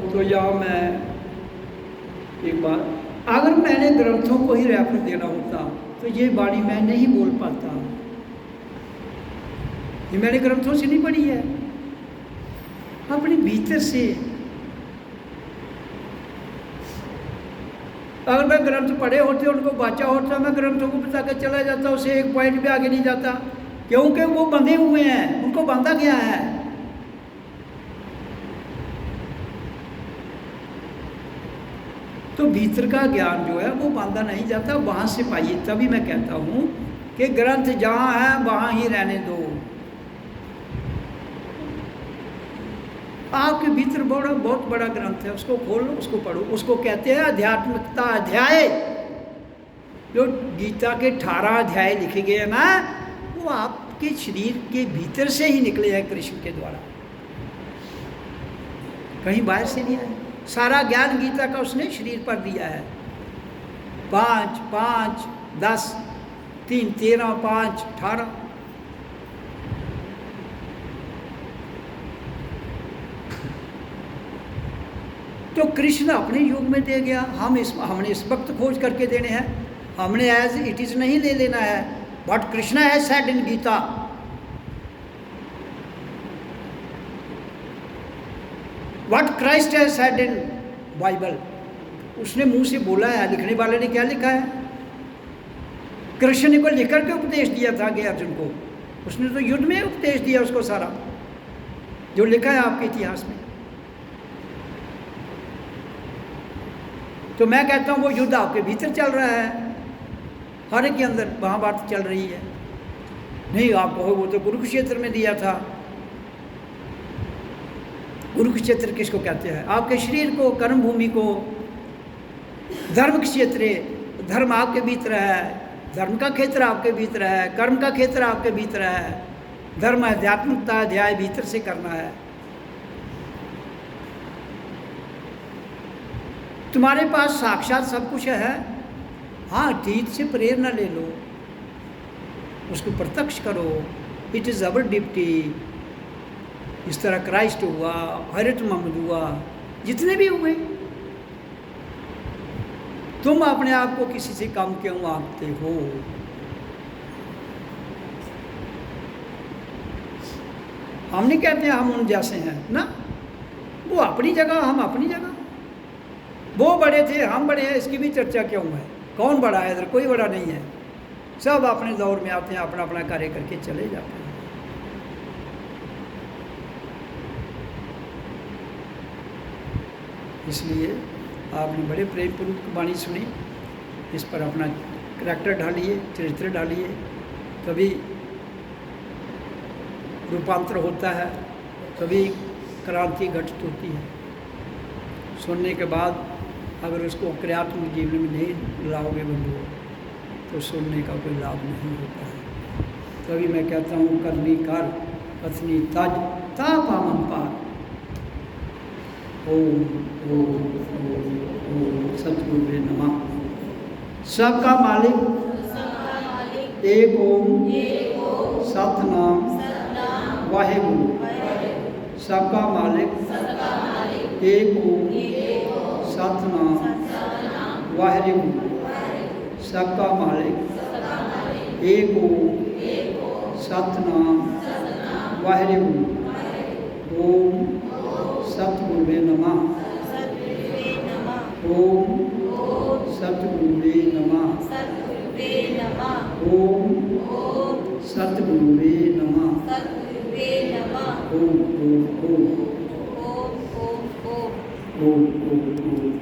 तो यहाँ मैं एक बात, अगर मैंने ग्रंथों को ही रेफर देना होता तो ये वाणी मैं नहीं बोल पाता। ये मैंने ग्रंथों से नहीं पढ़ी है, अपने भीतर से। अगर मैं ग्रंथ पढ़े होते, उनको बाचा होता, मैं ग्रंथों को बता कर चला जाता, उसे एक पॉइंट भी आगे नहीं जाता, क्योंकि वो बंधे हुए हैं, उनको बांधा गया है। तो भीतर का ज्ञान जो है वो बांधा नहीं जाता, वहाँ से पाइए। तभी मैं कहता हूँ कि ग्रंथ जहाँ है वहाँ ही रहने दो। आपके भीतर बहुत बड़ा ग्रंथ है, उसको खोलो, उसको पढ़ो। उसको कहते हैं आध्यात्मिकता अध्याय। जो गीता के 18 अध्याय लिखे गए हैं ना, वो आपके शरीर के भीतर से ही निकले हैं, कृष्ण के द्वारा, कहीं बाहर से नहीं आए। सारा ज्ञान गीता का उसने शरीर पर दिया है। 5 5 10 3 13 5 18। तो कृष्ण अपने युग में दे गया, हमने इस वक्त खोज करके देने हैं, हमने एज इट इज नहीं ले लेना है। But Krishna has said in Gita, what Christ has said in Bible. उसने मुंह से बोला है, लिखने वाले ने क्या लिखा है? कृष्ण ने को लिख करके उपदेश दिया था कि अर्जुन को, उसने तो युद्ध में उपदेश दिया उसको सारा, जो लिखा है आपके इतिहास में। तो मैं कहता हूँ वो युद्ध आपके भीतर चल रहा है, हर एक के अंदर महाभारत चल रही है। नहीं आप कहो वो तो कुरुक्षेत्र में दिया था। कुरुक्षेत्र किसको कहते हैं? आपके शरीर को, कर्म भूमि को। धर्म क्षेत्र, धर्म आपके भीतर है, धर्म का क्षेत्र आपके भीतर है, कर्म का क्षेत्र आपके भीतर है। धर्म आध्यात्मिकता अध्याय भीतर से करना है। तुम्हारे पास साक्षात सब कुछ है, हाँ अतीत से प्रेरणा ले लो, उसको प्रत्यक्ष करो। It is our duty. इस तरह क्राइस्ट हुआ, हजरत मोहम्मद हुआ, जितने भी हुए। तुम अपने आप को किसी से कम क्यों आंकते हो? हम नहीं कहते हम उन जैसे हैं ना, वो अपनी जगह, हम अपनी जगह। वो बड़े थे, हम बड़े हैं, इसकी भी चर्चा क्यों है? कौन बड़ा है? इधर कोई बड़ा नहीं है। सब अपने दौर में आते हैं, अपना अपना कार्य करके चले जाते हैं। इसलिए आपने बड़े प्रेमपूर्वक वाणी सुनी, इस पर अपना करैक्टर ढालिए, चरित्र ढालिए। कभी रूपांतर होता है, कभी क्रांति घटित होती है। सुनने के बाद अगर उसको क्रियात्मक जीवन में नहीं लाओगे बंधुओं, तो सुनने का कोई लाभ नहीं होता है। तभी मैं कहता हूँ करनी कर, कथनी तज, ता पावन पार। ओम ओम ओम ओम सतगुरु नमः। सबका मालिक एक ओम सतनाम वाहेगुरु। सबका मालिक एक ओम सतनाम वाहेगुरु। सबका मालिक एक ओम सतनाम वाहेगुरु। ओम सतगुरुवे नमः। ओम सतगुरुवे नमः। ओम सतगुरुवे नमः। ओम ओम ओम ओम ओम ओम।